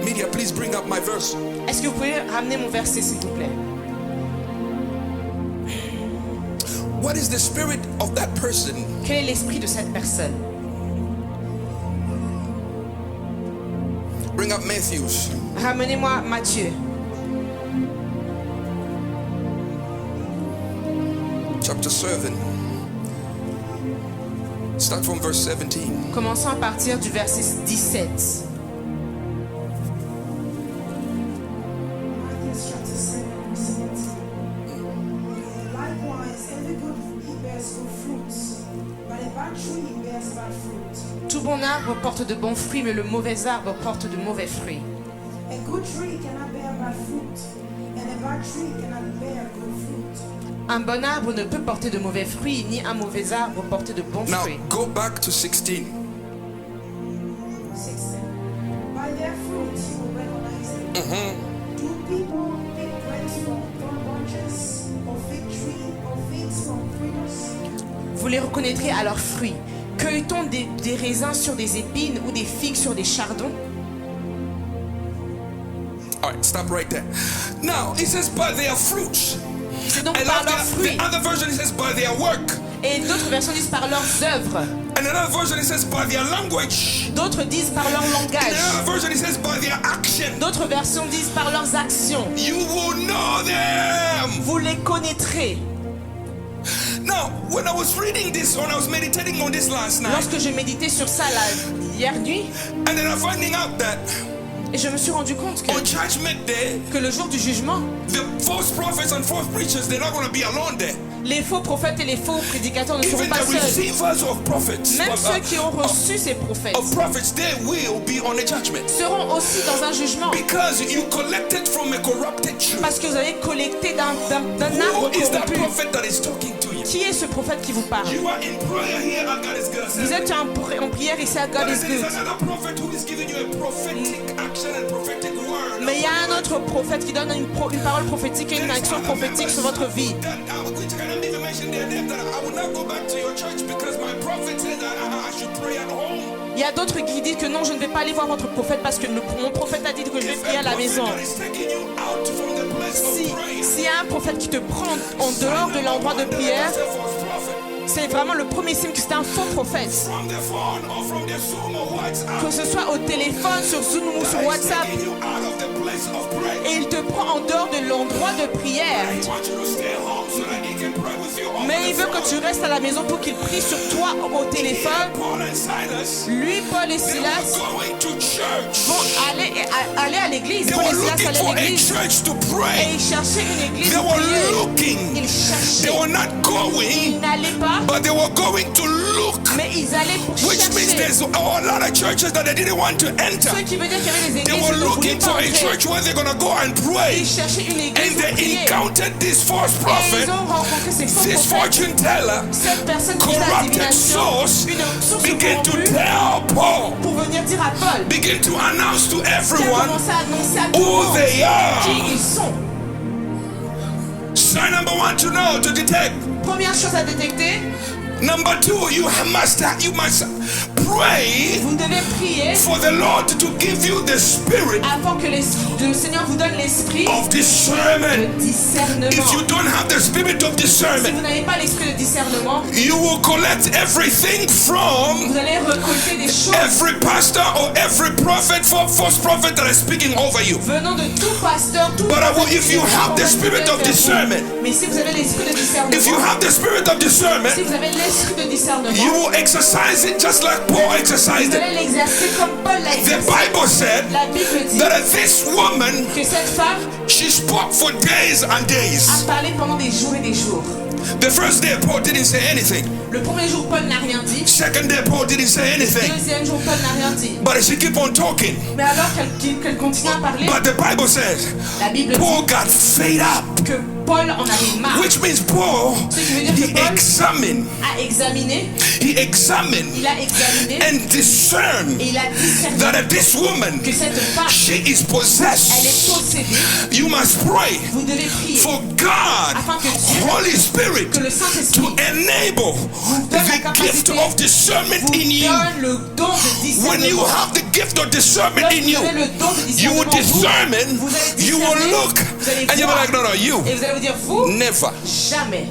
Media, please bring up my verse. Est-ce que vous pouvez ramener mon verset, s'il vous plaît? What is the spirit of that person? Quel est l'esprit de cette personne? Bring up Matthews. Ramenez-moi Matthieu, Chapter 7. Start from verse 17. commençons à partir du verset 17. Matthew chapter 7, verse 17. Likewise, every good tree bears good fruits, but a bad tree bears bad fruit. Tout bon arbre porte de bons fruits, mais le mauvais arbre porte de mauvais fruits. A good tree cannot bear bad fruit, and a bad tree cannot bear good fruit. Un bon arbre ne peut porter de mauvais fruits, ni un mauvais arbre porter de bons Now fruits. go back to 16. 16. By their fruits you will recognize them. Do people pick grapes from thorn branches, or fig tree, or figs from thistles? Vous les reconnaîtrez à leurs fruits. Cueille-t-on des raisins sur des épines ou des figues sur des chardons? All right, stop right there. Now it says by their fruits. C'est donc I par love leurs fruits. the other version it says by their work. Et d'autres versions disent par leurs œuvres. And another version it says by their language. D'autres disent par leur And langage. another version it says by their action. D'autres versions disent par leurs actions. You will know them. Vous les connaîtrez. Now, when I was reading this, when I was meditating on this last night, Lorsque je méditais sur ça hier nuit, and then I'm finding out that et je me suis rendu compte on Judgment Day, que le jour du jugement, the false prophets and false preachers, they're not going to be alone there. les faux prophètes et les faux prédicateurs ne seront Even pas the seuls. receivers of prophets, Même ceux qui ont reçu ces prophètes of prophets, they will be on the judgment. seront aussi dans un jugement. Because you collected from a corrupted tree. Parce que vous avez collecté d'un Who arbre is that corrompu. prophet that is talking to you? Qui est ce prophète qui vous parle? You are in prayer here at God is good. Vous êtes en prière ici à God But is there is good. another prophet who is giving you a prophetic action and prophetic word. Mais il y a un autre prophète qui donne une parole prophétique et une action prophétique sur votre vie. Il y a d'autres qui disent que non, je ne vais pas aller voir votre prophète parce que mon prophète a dit que je vais prier à la maison. S'il y a un prophète qui te prend en dehors de l'endroit de prière, c'est vraiment le premier signe que c'est un faux prophète. Que ce soit au téléphone, sur Zoom ou sur WhatsApp. Et il te prend en dehors de l'endroit de prière. Mais il veut que tu restes à la maison pour qu'il prie sur toi au téléphone. Lui, Paul et Silas vont aller à l'église. Paul et Silas allaient à l'église. Et ils cherchaient une église pour prier. Ils cherchaient. Ils n'allaient pas. But they were going to look, Mais ils allaient pour which means chercher. there's a lot of churches that they didn't want to enter. Ce qui veut dire qu'il y avait des They églises were qui ne voulaient looking pas for a entrer. church where they're gonna go and pray. Ils cherchaient une église And pour they prier. encountered this false Et prophet, ils ont rencontré ces faux this prophètes. fortune teller, Cette personne qui fait la corrupted divination, source, une source began to corrompue, tell Paul, pour venir dire à Paul, begin to announce to qui a everyone commencé à annoncer à tout le who monde they are. qui ils sont. Sign number one to know, to detect. Première chose à détecter, Number two, you must pray Vous devez prier for the Lord to give you the spirit afin que le Seigneur vous donne l'esprit of discernment. de discernement. If you don't have the spirit of Si discernment, vous n'avez pas l'esprit de discernement, you will collect everything from vous allez récolter des choses every pastor or every prophet, false prophet that is speaking over you. venant de tout pasteur, tout But prophète if you qui have the va spirit venir of vers vous. discernment, Mais si vous avez l'esprit de if you discernement, have the spirit of discernment, si vous avez l'esprit de discernement, you will exercise it just like Paul exercised vous it. allez l'exercer comme Paul l'a The exercé. Bible said La Bible dit that this woman, que cette femme she spoke for days and days. a parlé pendant des jours et des jours. The first day, Paul didn't say anything. Le premier jour, Paul n'a rien dit. Second day, Paul didn't say Le anything. deuxième jour, Paul n'a rien dit. But she kept on talking. Mais alors qu'elle continue à parler, But the Bible says la Bible Paul dit got fed up, que Paul en avait marre. which means Paul, Ce qui veut dire he que Paul examined, a examiné, he examined il a examiné and discerned et il a discerné that this woman, que cette femme, she is elle est possessed. possédée. You must pray Vous devez prier for God, afin que Dieu, Holy Spirit, que le to Saint-Esprit enable donne la the gift capacité, of discernment vous in you. donne le don de When you discernement. have the gift of discernment Lorsque in vous you, avez le don de you will discernement, discern, vous allez you will discerner, look, vous allez and you'll be voir. like, no, no, you, Et vous allez vous dire, vous, never. jamais.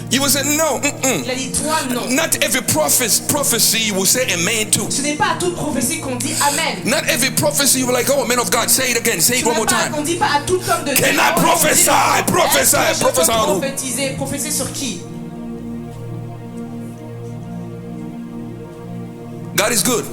You will say, no, Il a dit, toi, non. not every prophecy you will say amen to. Ce n'est pas à toute prophétie qu'on dit Amen. Not every prophecy you will like, oh, man of God, say it again, say it one more time. On ne dit pas à tout homme de Dieu. Can I Oh, prophesy? on dit, Prophesy, est-ce que je prophesy peux on who? prophétiser. Prophétiser sur qui? God is good.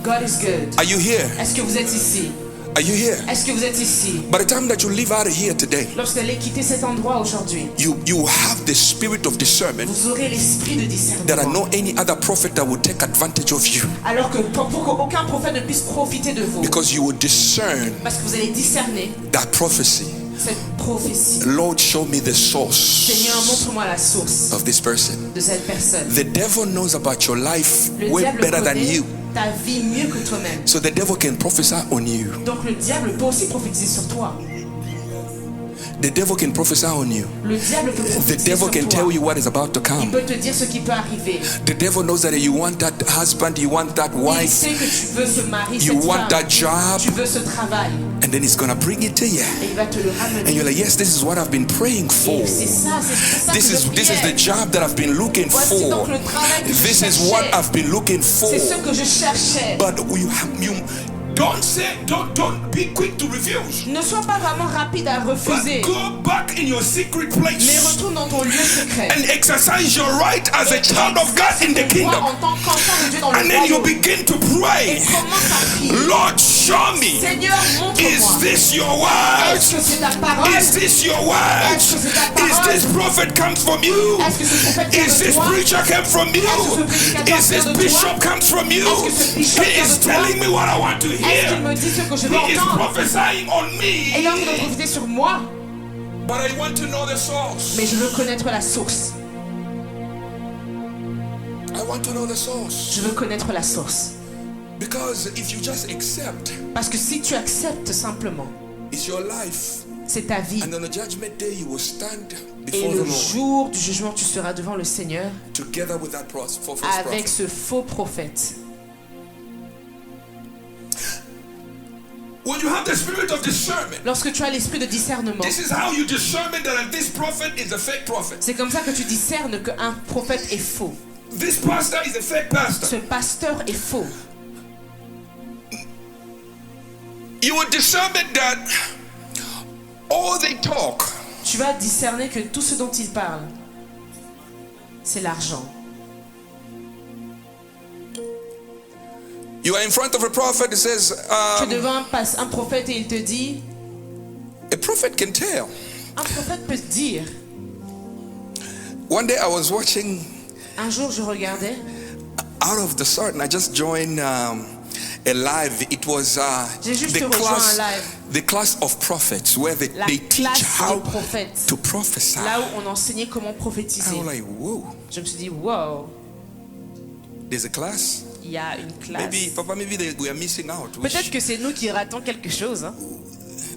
God is good. Are you here? Est-ce que vous êtes ici? Are you here? Est-ce que vous êtes ici? By the time that you leave out of here today, Lorsque vous allez quitter cet endroit aujourd'hui, you have the spirit of discernment vous aurez l'esprit de that I discernement. know any other prophet that will take advantage of you, Alors que pour qu'aucun prophète ne puisse profiter de vous. because you will discern Parce que vous allez discerner that prophecy. cette prophétie. Lord, show me the source Seigneur, montre-moi la source of this person. de cette personne. The devil knows about your life Le way diable better than connaît you. ta vie mieux que toi-même. So the devil can prophesy on you. Donc le diable peut aussi prophétiser sur toi. The devil can prophesy on you. Le diable peut The prophétiser devil sur can toi. tell you what is about to Il come. peut te dire ce qui peut arriver. The devil knows that you want that husband, you want that Il wife, sait que tu veux ce mari, you cette want femme. that job, Tu veux ce travail. and then he's gonna bring it to you. Et il va te le ramener. And you're like, yes, this is what I've been praying for. Et c'est ça, c'est pour ça This que je is the priais. job that I've been looking Voici for. donc le travail que je This is what cherchais. I've been looking for. C'est ce que je cherchais. But you don't be quick to refuse. Ne sois pas vraiment rapide à refuser. But go back in your secret Mais place retourne dans ton lieu secret. and exercise your right as a child of God in the Toi, kingdom. en tant qu'enfant de Dieu dans le And then you royaume. begin to Et pray. commence à prier. Lord, show me. Seigneur, Is montre-moi. this your word? Est-ce que c'est ta parole? Is this your word? Est-ce que c'est ta Is parole? this prophet comes from you? Est-ce que ce prophète vient Is de this toi? preacher comes from you? Est-ce que ce prédicateur Is this vient de toi? bishop comes from you? Est-ce que ce bishop He vient is de toi? telling me what I want to Est-ce qu'il hear. me dit ce que je veux He is entendre? prophesying on Et là, me. il va profiter sur moi. But I want to know the source. Mais je veux connaître la source. I want to know the source. Je veux connaître la source. Because if you just accept, Parce que si tu acceptes simplement, it's your life. c'est ta vie. And on the judgment day, you will stand Et before the le Lord jour du jugement, tu seras devant le Seigneur together with that false avec prophet. ce faux prophète. When you have the spirit of discernment, Lorsque tu as l'esprit de discernement, this is how you discern that this prophet is a fake prophet. c'est comme ça que tu discernes qu'un prophète est faux. This pastor is a fake pastor. Ce pasteur est faux. You will discern that all they talk Tu vas discerner que tout ce dont il parle, c'est l'argent. You are in front of a prophet that says, Tu es devant un prophète et il te dit, a prophet can tell. un prophète peut te dire. One day I was watching Un jour, je regardais, Out of the Sudden, I just joined a live. It was J'ai juste rejoint un live. the class of prophets where they La teach classe how des prophètes. to prophesy. Là où on enseignait comment I prophétiser. was like, whoa, Je me suis dit, wow, there's a class. il y a une classe. Maybe we are missing out. Peut-être que c'est nous qui ratons quelque chose. Hein.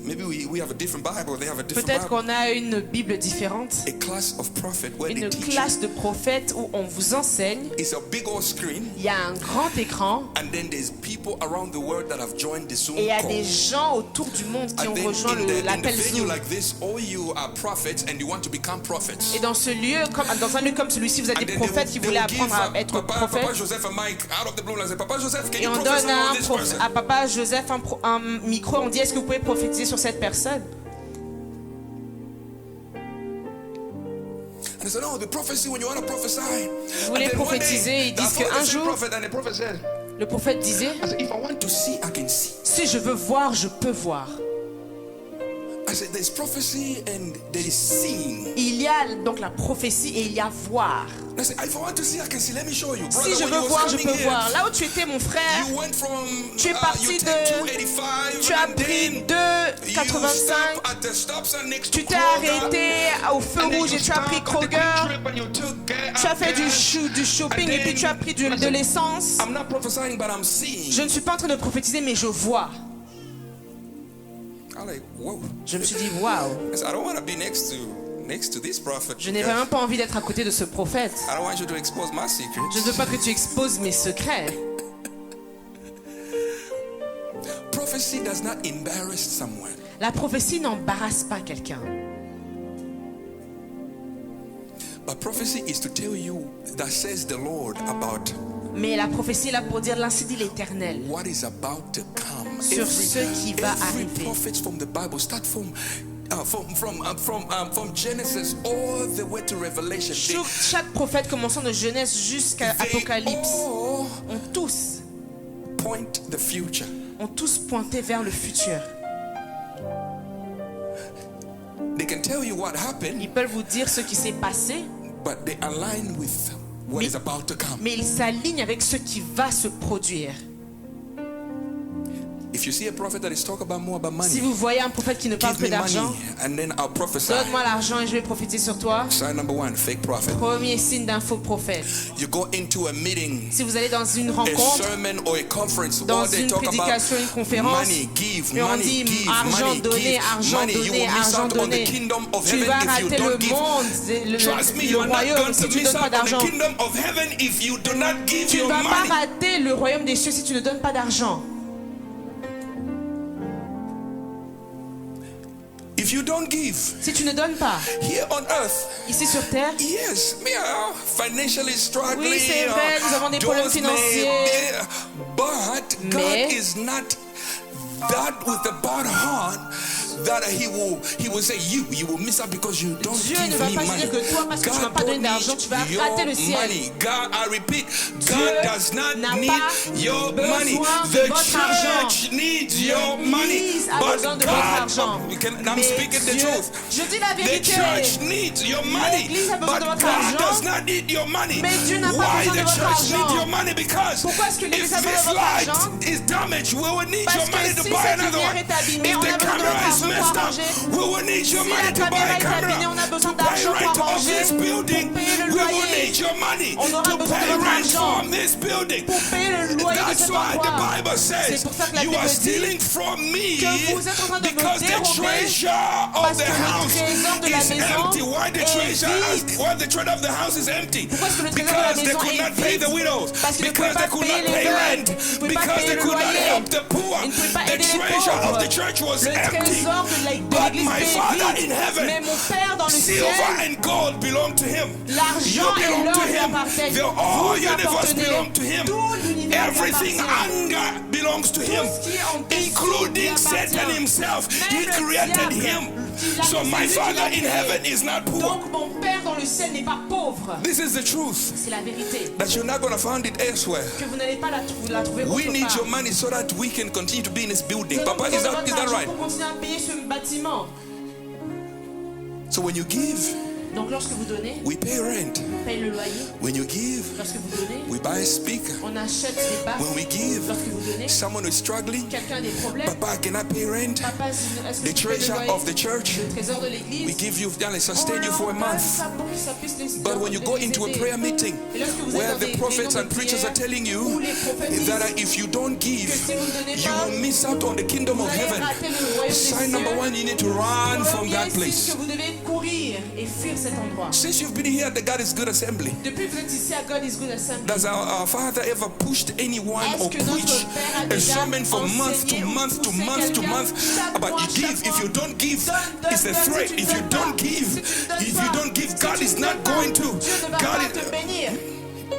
maybe we have a different Bible, they have a different Peut-être Bible. qu'on a une Bible différente, A class of prophet where they une teach classe de prophètes où on vous enseigne. you. It's a big old screen, Il y a un grand écran and then there's people around the world that have joined the Zoom et il y a call. des gens autour du monde qui And ont then rejoint in the l'appel venue Zoom. like this, all you are prophets and you want to become prophets. Et dans ce lieu, dans un lieu comme celui-ci, vous avez And des then they prophètes qui will voulaient give apprendre à être Papa prophètes. Joseph a mic out of the blue and say, Papa Joseph, can Et you on prophesy donne on this person? à Papa Joseph un micro, on dit est-ce que vous pouvez prophétiser sur cette personne? And they said, no, the prophecy when you want to prophesy. Vous voulez And then one prophétiser, day, ils disent the qu'un same jour, prophet, and the prophet said, le prophète disait I said, if I want to see, I can see. si je veux voir, je peux voir. I said, there's prophecy and there is seeing. Il y a donc la prophétie et il y a voir. I said, if I want to see, I can see. Let me show you. Si je when veux you was voir, je coming peux here, voir. Là où tu étais, mon frère, You went from, tu es parti you de- take 285, tu as and pris then you 2,85. stop at the stop sign next Tu to t'es Kroger, arrêté au feu and then rouge you et tu as pris stop at the Quick Kroger. Trip and you took Tu as fait du shopping et puis tu as pris de l'essence. I'm not prophesying, but I'm seeing. Je ne suis pas en train de prophétiser, mais je vois. I'm like, whoa. Je me suis dit, waouh, I said, I don't want to be next to this prophet. je n'ai vraiment pas envie d'être à côté de ce prophète. I don't want you to expose my secrets. Je ne veux pas que tu exposes mes secrets. Prophecy does not embarrass someone. La prophétie n'embarrasse pas quelqu'un. But prophecy is to tell you that says the Lord about Mais la prophétie est là pour dire l'ainsi dit l'Éternel. what is about to come. Sur ce qui va every arriver. prophet from the Bible start from Genesis all the way to Revelation. Chaque prophète commençant de Genèse jusqu'à They Apocalypse all ont tous pointé vers le futur. They can tell you what happened, Ils peuvent vous dire ce qui s'est passé, but they align with what is about to come. mais ils s'alignent avec ce qui va se produire. If you see a prophet that is talking about more about money, Si vous voyez un prophète qui ne parle give que me d'argent, money and then I'll prophesy. donne-moi l'argent et je vais prophétiser sur toi. Sign number one, fake prophet. Premier signe d'un faux prophète. You go into a meeting, Si vous allez dans une a rencontre, sermon or a conference, dans all they une talk about prédication, une conférence, money, give, et on money, dit give, argent money, donné, give, argent money. You donné, will miss argent out on the donné. kingdom of Tu heaven vas if you rater don't le give. monde, Trust me, le you're not royaume going si to tu ne miss donnes pas out on the d'argent. kingdom of heaven if you do not give Tu ne your vas pas money. rater le royaume des cieux si tu ne donnes pas d'argent. If you don't give Si tu ne donnes pas, here on earth, ici sur terre, yes, we are financially struggling. Oui, c'est vrai, nous avons des problèmes doors financiers. may be, but God Mais- is not that with a bad heart that he will say you will miss out because you don't Dieu give ne va me pas money. dire que toi, parce que tu God n'as pas donné don't d'argent, need tu vas your rater le ciel. money. God, I repeat, Dieu God does not n'a need pas your besoin money. de The votre church argent. needs your money, L'Église a but besoin de votre argent. I'm Mais speaking the Dieu- truth. je dis la The vérité. church needs your money, L'Église a besoin but de votre God argent. does not need your money. Mais Dieu n'a pas Why besoin de the votre church argent? needs your money? Because Pourquoi est-ce que l'Église if a besoin de this votre light argent? is damaged, we will need Parce your que money to si buy cette another lumière one. est abîmée, If on a the besoin de camera votre is argent messed pour up, arranger. we will need your Si money la to buy caméra a est camera. abîmée, on a besoin To pay d'argent rent pour of arranger, this building, pour payer le we will loyer. need your money On aura to besoin de pay votre rent argent from this building. pour payer le loyer de That's cet why the endroit. Bible says C'est pour ça que la you Bible are dit stealing from me que vous êtes en train de me because the dérober treasure of parce the que le house trésor de la is maison empty. Why the est vide. why the treasure of the house is empty? Pourquoi est-ce que le trésor de Because la they maison could est not pay vide? the widows. Parce qu'ils ne Because pouvaient they pas could payer not les pay veuves. rent. Ils ne pouvaient pas Because payer they le could not loyer. help the poor. Ils ne pouvaient pas The aider les treasure of pauvres. the church was Le empty. trésor de But l'église my était Father in vide. heaven, Mais mon Père dans le ciel, silver and gold belong to him. l'argent You et belong l'or to lui him. appartiennent. The all Vous universe appartenez. belong to him. Tout l'univers lui Everything appartient. anger belongs to him, ce qui est en dessous including lui appartient. Satan himself. He Même le created diable, him. il a- So c'est my lui qui l'a Father in créé. heaven is not poor. Donc mon Père dans le ciel n'est pas pauvre. This is the truth C'est la vérité. that you're not going to find it elsewhere. Que vous n'allez pas la trouver We autre need part. your money so that we can continue to be in this building. Nous avons Papa, besoin is de that votre argent right? pour continuer à payer ce bâtiment. So when you give, Donc lorsque vous donnez, we pay rent. on paye le loyer. When you give, Lorsque vous donnez, we buy a speaker. on achète des basses. When we give, Lorsque vous donnez, someone is struggling. quelqu'un a des problèmes. Papa, can I pay rent? Papa, est-ce que The tu payes le treasure loyer? of the church. Le trésor de We l'église. give you, darling, sustain you for a On leur donne month. ça pour que ça puisse les- But when you go les into a aider. prayer meeting Et lorsque vous êtes where dans the des prophets réunions and de preachers are prière, telling où you les prophètes disent that if you don't give, que si vous ne donnez you pas, will miss out on the kingdom of vous allez heaven. rater le royaume des Sign number cieux. one, you need to run from Premier that signe place. que vous devez courir et fuir cet endroit. Since you've been here at the God is Good Assembly, Depuis que vous êtes ici à God is Good Assembly, does our father ever pushed anyone est-ce or que notre preached Père a a déjà sermon for month to enseigné ou month to poussé month to quelqu'un month chaque about mois, you give? chaque If you mois? don't give, Donne, it's a donne, threat. si tu If ne you donnes don't pas, give, si tu ne donnes if pas, you don't give, si God tu is ne not donnes pas, going to. Dieu ne va God pas is, te bénir.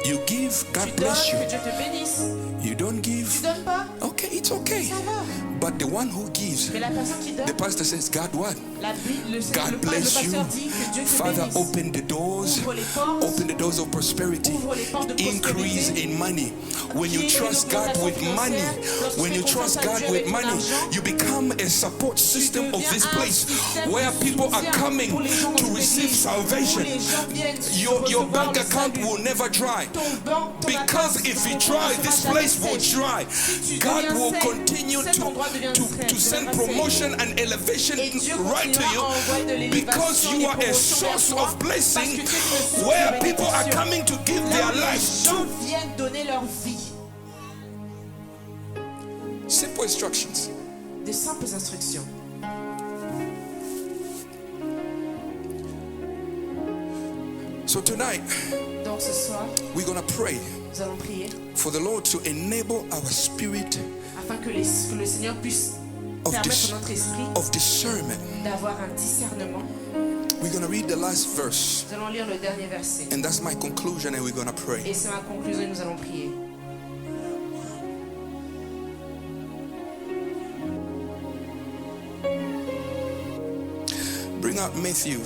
you give, God Tu donnes, bless you. que Dieu te bénisse. You don't Tu give, donnes pas, okay, it's okay. ça va. But the one who gives, Mais la personne qui donne, the pastor says, God what? la Bible, le God bless you. pasteur dit que Dieu te Father, bénisse. open the doors. Ouvre les portes. Open the doors of prosperity. Ouvre les portes de Increase prospérité. in money. When you Qui est trust une God augmentation with money, financière. Lorsque when tu you fais trust confiance à God Dieu with avec ton money, argent, you become a support system of deviens this un place système where de people are soutien coming pour les gens to dans cette receive église, salvation. où les gens viennent Your recevoir bank le account salut. will never dry. Ton Because account, if ton you compte try, ne this sera place jamais will sèche. dry. Si tu God deviens will sec, continue cet endroit devient to deviendra send sec. promotion and elevation Et Dieu right to continuera à envoyer de you because l'élévation, you des are a promotions vers source toi, of blessing parce que tu es une source where de people are bénédiction. coming to give Là their où les lives gens to. viennent donner leur vie. Simple instructions. Des simples instructions. So tonight, Donc ce soir, we're going to pray nous allons prier for the Lord to enable our spirit afin que le Seigneur puisse of, permettre à notre esprit of discernment. d'avoir un discernement. We're going to read the last verse, Nous allons lire le dernier verset. and that's my conclusion, and we're going to pray. Et c'est ma conclusion et nous allons prier. Bring out Matthew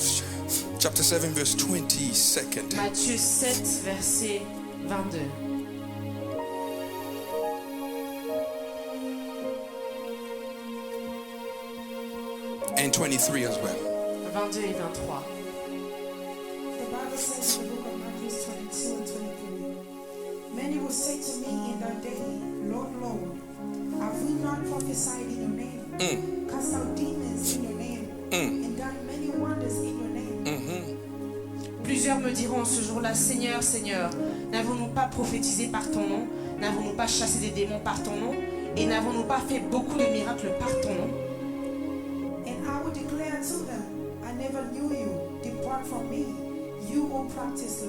chapter 7, verse 22. Matthieu 7, verset 22. And 23 as well. 22 et 23. The Bible says in the book of Matthew 22 and 23, many will say to me in that day, Lord, Lord, have we not prophesied in your name? Cast out demons in your name, and done many wonders in your name? Plusieurs me diront en ce jour-là, Seigneur, Seigneur, n'avons-nous pas prophétisé par ton nom? N'avons-nous pas chassé des démons par ton nom? Et n'avons-nous pas fait beaucoup de miracles par ton nom? And I will declare to them, I never knew you. Depart from me, you who practice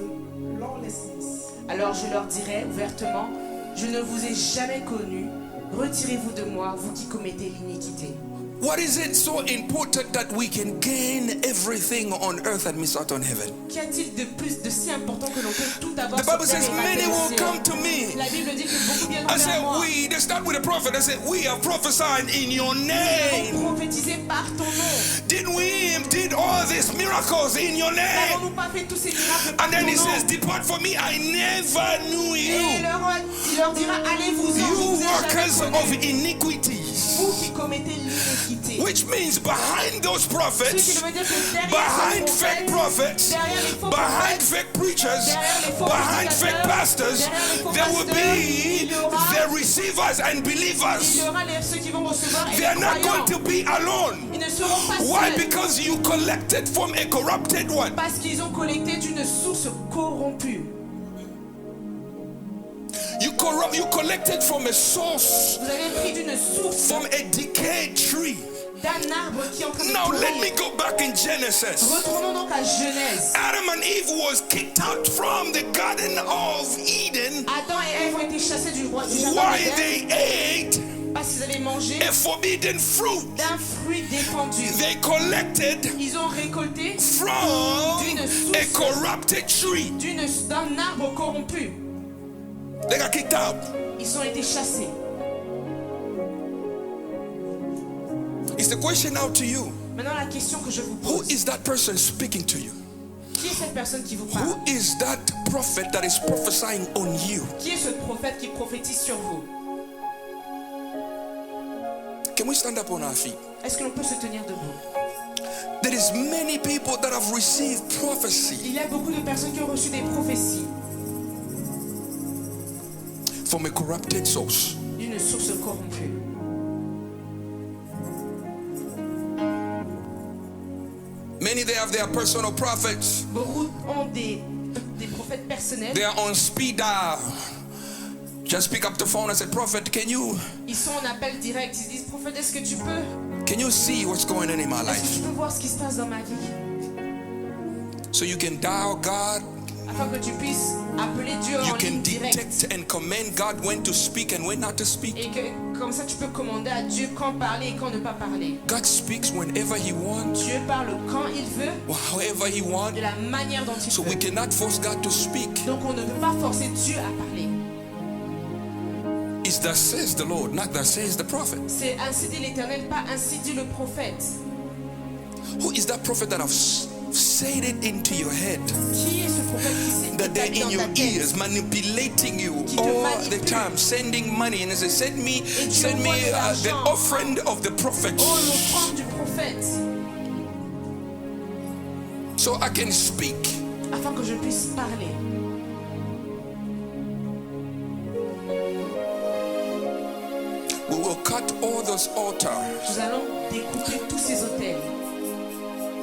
lawlessness. Alors je leur dirai ouvertement, je ne vous ai jamais connu. Retirez-vous de moi, vous qui commettez l'iniquité. What is it so important that we can gain everything on earth and miss out on heaven? Qu'y a-t-il de plus de si important que l'on peut tout avoir The sur Bible terre says et rater many le will ciel? come to me. La Bible dit que beaucoup viendront I vers said, moi. they start with a prophet. I said, we have prophesied in your Nous name. avons prophétisé par ton nom. Did all these miracles in your name? N'avons-nous pas fait tous ces miracles par And then ton he nom? says, depart from me, I never knew Et you. il leur dira, allez-vous-en, je You vous ai workers jamais of connu. iniquities. Vous qui commettez l'iniquité. Which means behind those Ce qui prophets, veut dire que derrière behind ces fake prophètes, prophets, derrière les faux behind prophètes, fake preachers, derrière les faux behind fake prédicateurs, pastors, derrière les faux there will pasteurs, be il y aura the receivers and il believers. y aura ceux qui vont recevoir et They are les not croyants. going to be alone. Ils ne seront pas Why? seuls Because you collected from a corrupted one. parce qu'ils ont collecté d'une source corrompue. You collected from a source, Vous avez pris d'une source from a decayed tree. d'un arbre qui est en train de Now let me pourrir. go back in Genesis. Retournons donc à Genèse. Adam and Eve was kicked out from the Garden of Eden. Adam et Ève ont été chassés du jardin Why d'Éden they ate parce qu'ils avaient mangé a forbidden fruit. d'un fruit défendu. They collected Ils ont récolté from a corrupted tree. d'un arbre corrompu. They got kicked out. Ils ont été chassés. It's the question now to you. Maintenant, la question que je vous Who pose, is that person speaking to you? qui est cette personne qui vous parle? Who is that prophet that is prophesying on you? Qui est ce prophète qui prophétise sur vous? Can we stand up on our feet? Est-ce que l'on peut se tenir debout? There is many people that have received prophecy Il y a beaucoup de personnes qui ont reçu des prophéties from a corrupted source. d'une source corrompue. Many, they have their personal prophets. Beaucoup ont des prophètes personnels. They are on speed dial. Just pick up the phone and say, Prophet, can you Ils sont en appel direct. Ils disent, prophète, est-ce que tu peux see what's going on in my Est-ce que life? tu peux voir ce qui se passe dans ma vie? So you can dial God. Afin que tu puisses appeler Dieu You en can ligne directe. detect and command God when to speak and when not to speak. Et que comme ça tu peux commander à Dieu quand parler et quand ne pas parler. God speaks whenever He wants, Dieu parle quand il veut, however He wants. de la manière dont il So veut. we cannot force God to speak. Donc on ne peut pas forcer Dieu à parler. It's thus says the Lord, not thus says the prophet. C'est ainsi dit l'Éternel, pas ainsi dit le prophète. Who is that prophet that have said it into your head? Qui est ce prophète qui s'est That they're établi in dans your ta tête? ears, manipulating you Qui te all the manipule. time, sending money, and they say, send me envoie de the l'argent. offering of the prophet, Oh, l'offrande du prophète, so I can speak. afin que je puisse parler. We will cut all those altars Nous allons découper tous ces autels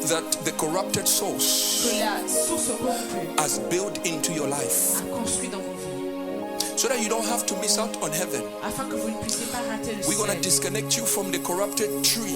that the corrupted source que la source corrompue has built into your life, a construit dans vos vies, so that you don't have to miss out on heaven. afin que vous ne puissiez pas rater le We're going to ciel. disconnect you from the corrupted tree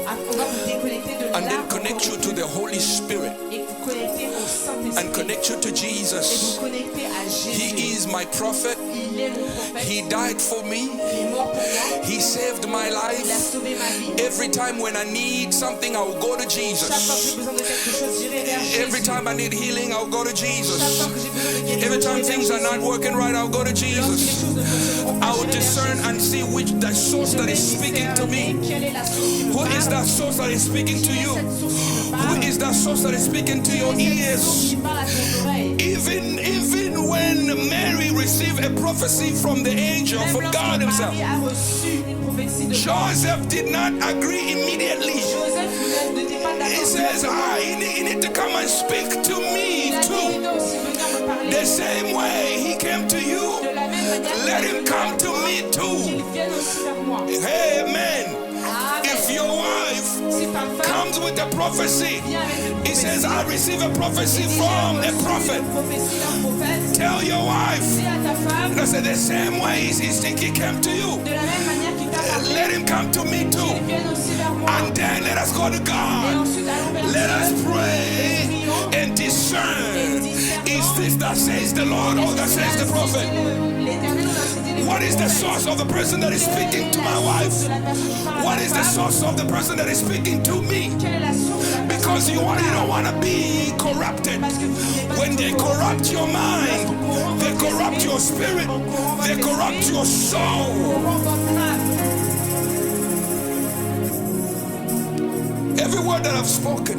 On va vous déconnecter de and then l'arbre connect you to corrompu the Holy Spirit et vous connecter au and Saint-Esprit connect you to et Jesus. vous connecter à Jésus. He is my prophet. Il est mon prophète, He died for me. il est mort pour moi, He saved my il a life. sauvé ma vie. Every time when I need something, I will go to Chaque fois que j'ai Jesus. besoin de quelque chose, j'irai vers Every Jésus. time I need healing, I'll go to Chaque Jesus. fois que j'ai besoin de quelque Every chose, time j'irai vers things are Jésus. not working right, I'll go to Lorsque les Jesus. choses ne fonctionneront pas, I will j'irai vers discern Jésus. and see which the source Je that vais is speaking to me. discerner quelle est la source qui me Who is parle. that source that is speaking to Qui est you? cette source qui me Who parle? is that source that is speaking to your Qui est cette source ears? qui parle à tes oreilles? Even when Mary received a prophecy from the angel, Même from lorsque God Himself, Marie a reçu une prophétie de Joseph did not agree immediately. Joseph n'était pas He d'accord. says, you need to come and speak to me Il a dit, too. il doit aussi venir me parler. The same way he came to De you, la même manière let him come to me too. qu'il vienne aussi vers moi. Amen. If Amen. your wife Si ta femme comes with a prophecy, vient avec une he says, prophétie, I receive a prophecy dit, j'ai from a reçu prophet. une prophétie d'un prophète, Tell your wife. dis à ta femme, I said, the same way he came to you, de la même manière qu'il t'a parlé, let him come to me qu'il too. vienne aussi vers moi. And then let us go to Et God. ensuite, allons vers Let us Dieu. pray Prions. and discern. Is this that says the Lord or that says the prophet? L'Éternel nous a cité les What is the source of the person that is speaking to my wife? de la personne qui parle à What ta is the femme? source of the person that is speaking to me? Quelle est la source de la personne Because qui you parle? don't want to be corrupted. Parce que vous ne voulez pas When they être corrupt your mind, they corrupt your spirit, they corrupt your soul. corrompre votre âme. Every word that I've spoken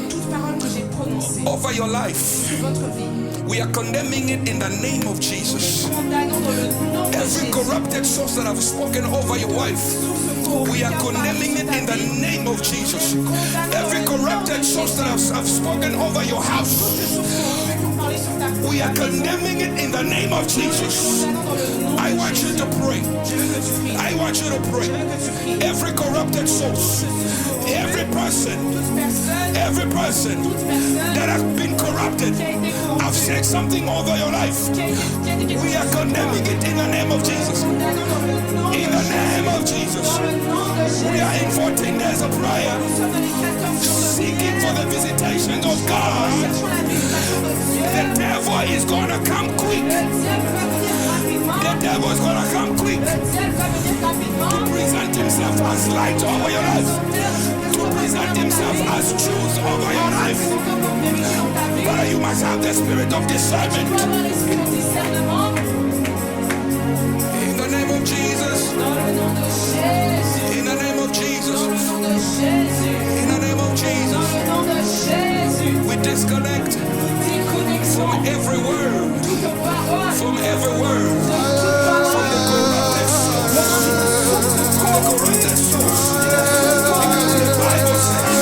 Toute parole que j'ai prononcée over your life, sur votre vie, we are condemning it in the name of Jesus. condamnons dans le nom de Every Jésus. corrupted source that I've spoken over your wife, Source corrompue we are qui a parlé condemning sur it ta in the vie. name of Jesus. Condamnons dans Every le nom de corrupted source that I've spoken over your house, Toutes les sources corrompues qui ont parlé sur ta we are maison. condemning it in the name of Jesus. Condamnons dans le nom I de want you Jésus. to pray. Je veux que tu pries. I want you to pray. Je veux que tu pries. Every corrupted source, every person, Toute personne that has been corrupted, qui a été corrompue, I've said something over your life. qui a dit quelque We are chose sur toi. condemning it in the name of Jesus. Condamnons dans le nom de In the name Jésus. of Jesus. Dans le nom de We are Jésus. in 14 days of prayer, Nous sommes dans les 14 jours de seeking for the prière. visitation of God. Cherchons la visitation de Dieu. The devil is going to come quick. Le diable va venir rapidement. The devil is going to come quick Le diable va venir rapidement. to present himself as light over your life, to present himself as truth over your life. But you must have the spirit of discernment. In the name of Jesus. In the name of Jesus. In the name of Jesus. We disconnect from every word. From every word. From the corrupted source. The corrupted source. Because the Bible says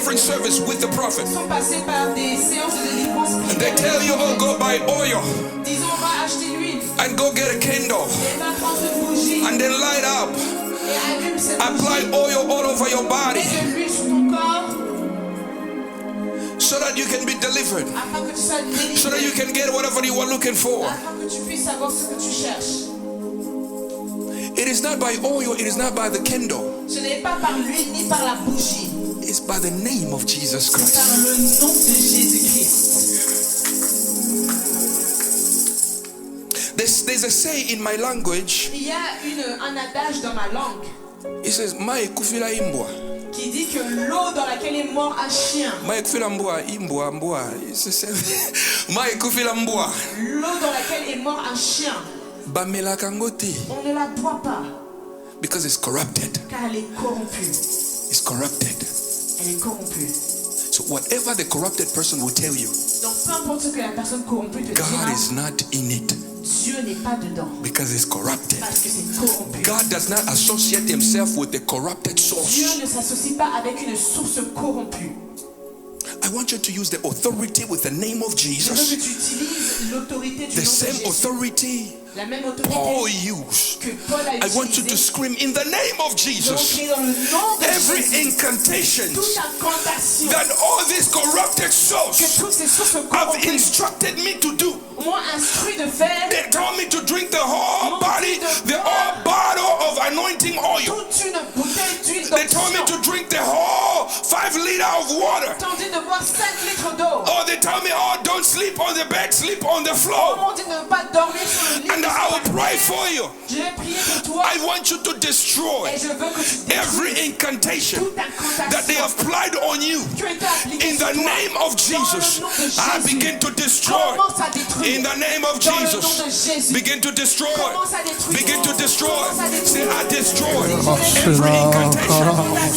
deliverance service with the prophet. sont passés par des séances de délivrance And they spirituelle. tell you, oh, go buy oil Disons, on va acheter l'huile and go get a candle et va prendre une bougie and then light up. et allume cette Apply bougie. oil all over your body Mets de l'huile sur ton corps so that you can be delivered, afin que tu sois so that you délivré, can get whatever you are looking for. afin que tu puisses savoir ce que tu cherches. It is not by oil, it is not by the candle. Ce n'est pas par l'huile ni par la bougie, It's by the name of Jesus c'est par Christ. le nom de Jésus-Christ. There's a say in my language. Il y a un adage dans ma langue It says, Mae kufila imbwa. qui dit que l'eau dans laquelle est mort un chien, Mae kufila mbwa, imbwa, mbwa. It's the same. Mae kufila mbwa. l'eau dans laquelle est mort un chien, Bamela kangoti. on ne la boit pas Because it's corrupted. car elle est corrompue. It's corrupted. Elle est corrompue. So whatever the corrupted person will tell you, Donc peu importe ce que la personne corrompue te God dira, is not in it Dieu n'est pas dedans because it's corrupted. parce que c'est corrompu. God does not associate himself with the corrupted Dieu source. ne s'associe pas avec une source corrompue. I want you to use the authority with the name of Je veux que Jesus. tu utilises l'autorité du The nom de same Jésus. authority La même autorité Paul used. que Paul a I want you to utilisée. scream in the name of Je veux Jesus. crier dans le nom de Every Jésus. incantation Toute incantation that all these corrupted que souls toutes ces sources have corrompues instructed me to do. m'ont instruit de faire, They told me to drink the whole body, the whole bottle of anointing oil. toute une bouteille d'huile They told me d'onction. to drink the whole 5 liters of water. T'ont dit de boire 5 litres d'eau. Oh, they told me, oh, don't sleep on the bed, sleep on the floor. On dit de ne pas dormir sur le lit. And I will pray for you. Je vais prier pour toi I want you to destroy et je veux que tu every détruises incantation toute that they incantation have applied on you. qui a été appliquée In sur the toi. name of Jesus, Dans le nom de I Jésus. begin to destroy. Commence à détruire. In the name of Dans le nom de Jesus, Jésus. begin to destroy. Commence à détruire. Begin to destroy. Commence à détruire. Say, I destroy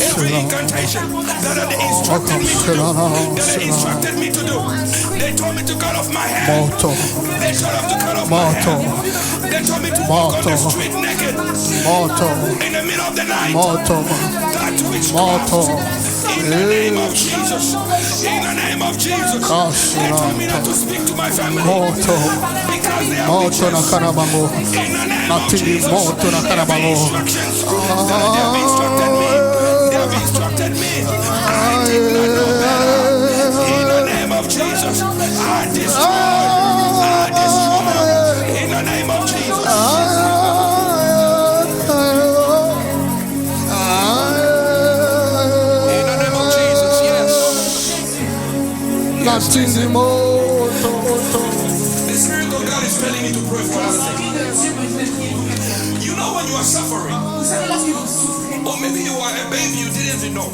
every incantation that had instructed me to do. That had instructed me to do. They told me to cut off my hair. Moto, They told me to cut off my hair. They told me to walk on the street naked moto, in the middle of the night. moto, That which moto. in the name of Jesus. In the name of Jesus. They told me not to speak to my family Moto, because they have moto na witches. karabango, In the name of natili Jesus. moto na They have karabango. instructions that they have instructed me. They have instructed me. I did not know better. In the name of Jesus, I destroy. I destroy. In the name of Jesus. In the name of Jesus, yes. Natili moto, moto. The Spirit of God is telling me to pray for other things. L'Esprit de Dieu me fait prier pour quelqu'un. You know when you are suffering, Vous savez, lorsque vous souffrez, or maybe you are a baby, you didn't even know.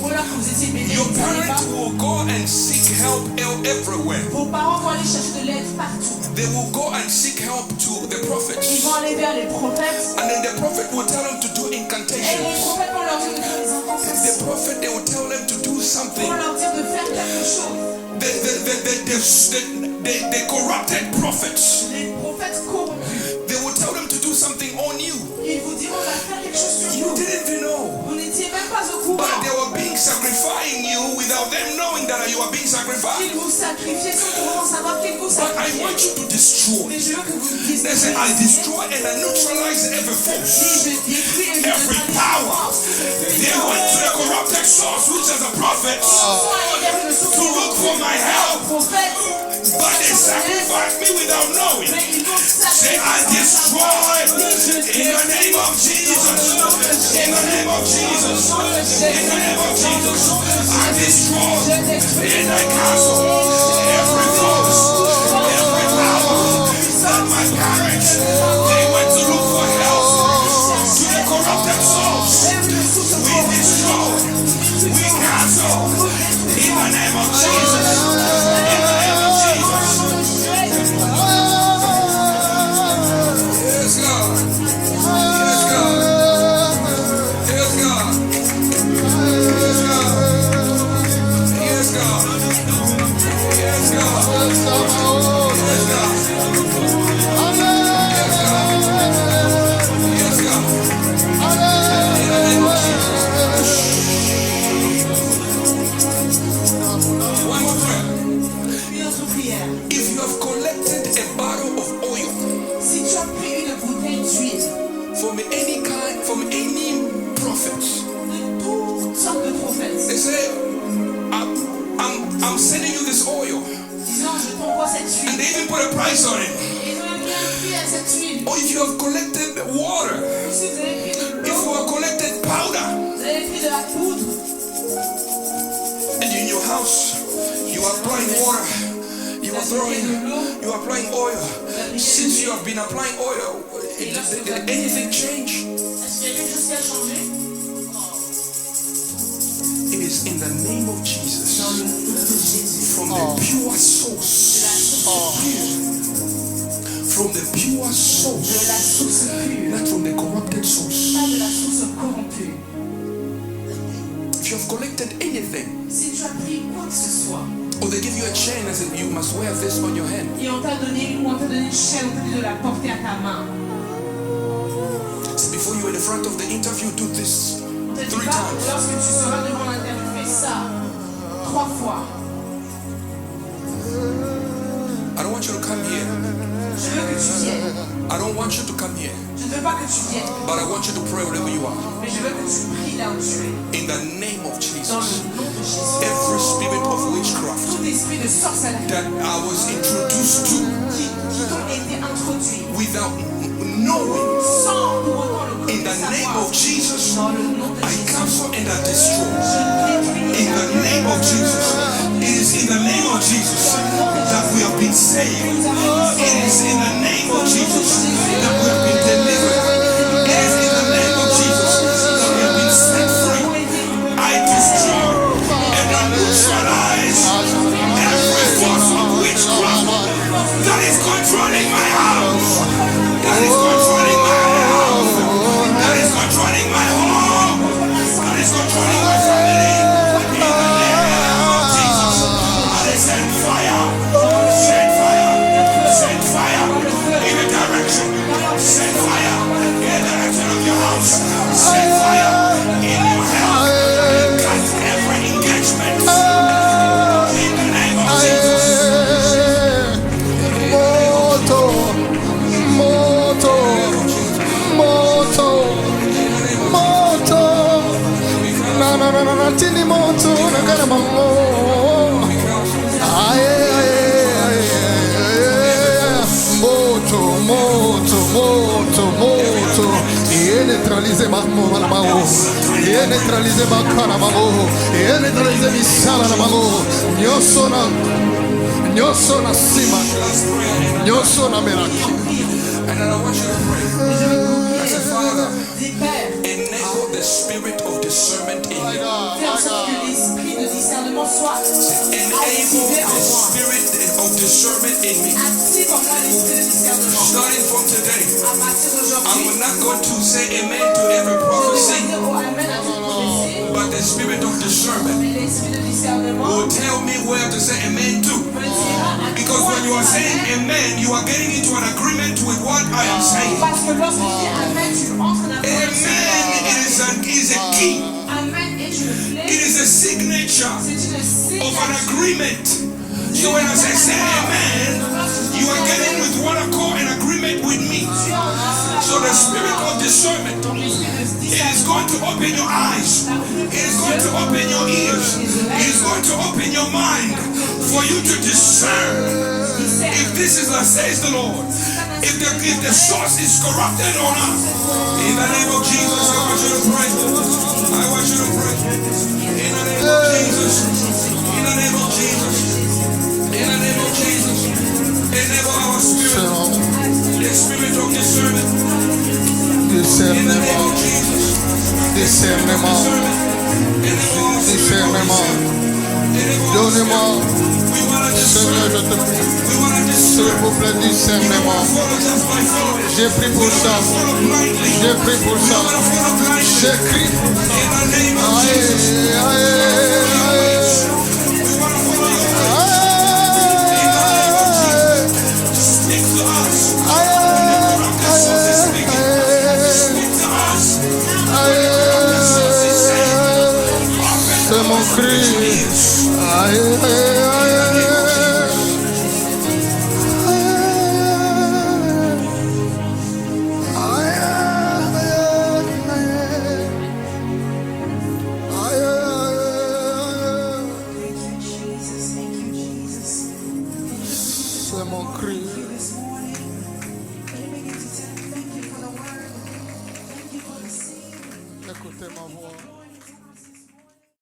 ou alors que vous étiez bébé, Your vous ne savez parents pas. will go and seek help everywhere. Vos parents vont aller chercher de l'aide partout. They will go and seek help to the Ils prophets. vont aller vers les prophètes. And then the prophet will tell them to do Et les incantations. prophètes vont leur dire de faire des incantations. The prophet, they will tell them to do Vont something. leur dire de faire quelque chose. The corrupted prophets, Les prophètes corrompus, they will tell them to do something on you. ils vous diront va faire quelque chose sur You vous. didn't even know. Vous n'étiez même pas au But courant. they were being sacrificing you without them knowing that you are being sacrificed. Qu'ils vous sacrifiaient sans vraiment savoir qu'ils vous But I sacrifiaient. want you to destroy. Mais je veux que vous They say, I détruisiez. destroy and I neutralize every Et force. je détruis et je Every neutralise power. les They went to the corrupted source, which is the prophets, to look for my help. But they sacrificed me without knowing. Say, I destroy in the name of Jesus. In the name of Jesus. In the name of Jesus. I destroy and I cancel every force, every power that my parents, they went to look for help to the corrupted souls. We destroy, we cancel in the name of Jesus. In the name of Jesus. Yes, God. Yes, God. Yes, God. Yes, God. Yes, God. Yes, God. Yes, God. Yes, God. Yes, God. In the name of Jesus. I'm sending you this oil. disant je t'envoie cette And huile. they even put a price on it. Et ils ont mis un prix à cette huile. Or if you have collected water, Ou si vous avez pris de if you l'eau, have collected powder, vous avez pris de la poudre. and in your house, you are applying water, you are applying oil. Since you have been applying oil, did anything change? Est-ce qu'il y a quelque chose qui a changé? It is in the name of Jesus. Dans le nom de Jésus. From the pure source. From the pure De source. la source pure. Not from the corrupted source. Pas de la source corrompue. If you have collected anything, Si tu as pris quoi que ce soit, or they give you a chain and say you must wear this on your hand. et on t'a donné une chaîne, on t'a dit de la porter à ta main. So before you are in the front of the interview, do this On t'a dit 3 pas, times. lorsque tu seras devant l'interview, fais ça 3 fois. I don't want you to come here. Je veux que tu viennes. I don't want you to come here. Je ne veux pas que tu viennes, But I want you to pray wherever you are. mais je veux que tu pries là où tu es. In the name of Dans Jesus. le nom de Jésus. Every spirit of witchcraft Tout esprit de sorcellerie that I was introduced to qui t'ont été introduits without knowing, sans pour autant le in the name savoir. of Jesus, Dans le nom de I Jésus. cancel and I destroy. Je détruis In the name of Jesus. It is in the name of Jesus that we have been saved. It is in the name of Jesus that we have been delivered. It is in the name of Jesus that we have been set free. I destroy and I neutralize every force of witchcraft that is controlling my house. That is controlling my house. That is controlling my home. That is controlling my family. In the name of Jesus, I send fire. Send fire. Send fire in the direction. Send fire in the direction of your house. Send fire in your health. Cut every engagement. In the name of Jesus. Moto, moto, moto, moto. Na na na na na tini moto na kana mamo. Aye aye aye. Moto, moto, moto, moto. E neutralize mammo na mão. E neutralize bacana mammo. E neutralize misala na mammo. Io sono acima. Io sono meraviglioso. And then I want you to pray. I said, Father, des pères. enable the spirit of discernment in me. Fais en sorte que l'esprit de discernement soit Enable activé en the moi. spirit of discernment in me. Active en moi l'esprit de discernement. Starting from today, À partir I d'aujourd'hui, will not go to say amen to every je ne vais prophecy, pas dire oh amen à toute prophétie, but the spirit of discernment mais l'esprit de discernement will tell me where to say amen to. me dira à Because quoi when you are dire saying amen. amen, you are getting into an agreement with what I am saying. Parce que lorsque tu dis amen, tu entres dans la Amen is a key. Amen est une It clé, is a signature c'est une of an signature. agreement. So when I say amen, you are getting with one accord and agreement with me. Tu entres So the spirit of discernment, dans l'esprit de it is discernement. going to open your eyes. It is going to open your ears. It is going to open your mind for you to discern if this is what says the Lord. If the source is corrupted or not. In the name of Jesus, I want you to pray. I want you to pray. In the name of Jesus. In the name of Jesus. In the name of Jesus. Enable our spirit. The spirit of discernment. In the name of Jesus. Discernement, discernement. Donnez-moi, Seigneur, je te prie, s'il vous plaît, discernement. J'ai pris pour ça, j'ai pris pour ça, j'écris pour ça. Aïe, aïe, c'est mon cri. Aïe, aïe, aïe. Jesus' name. écoutez ma voix.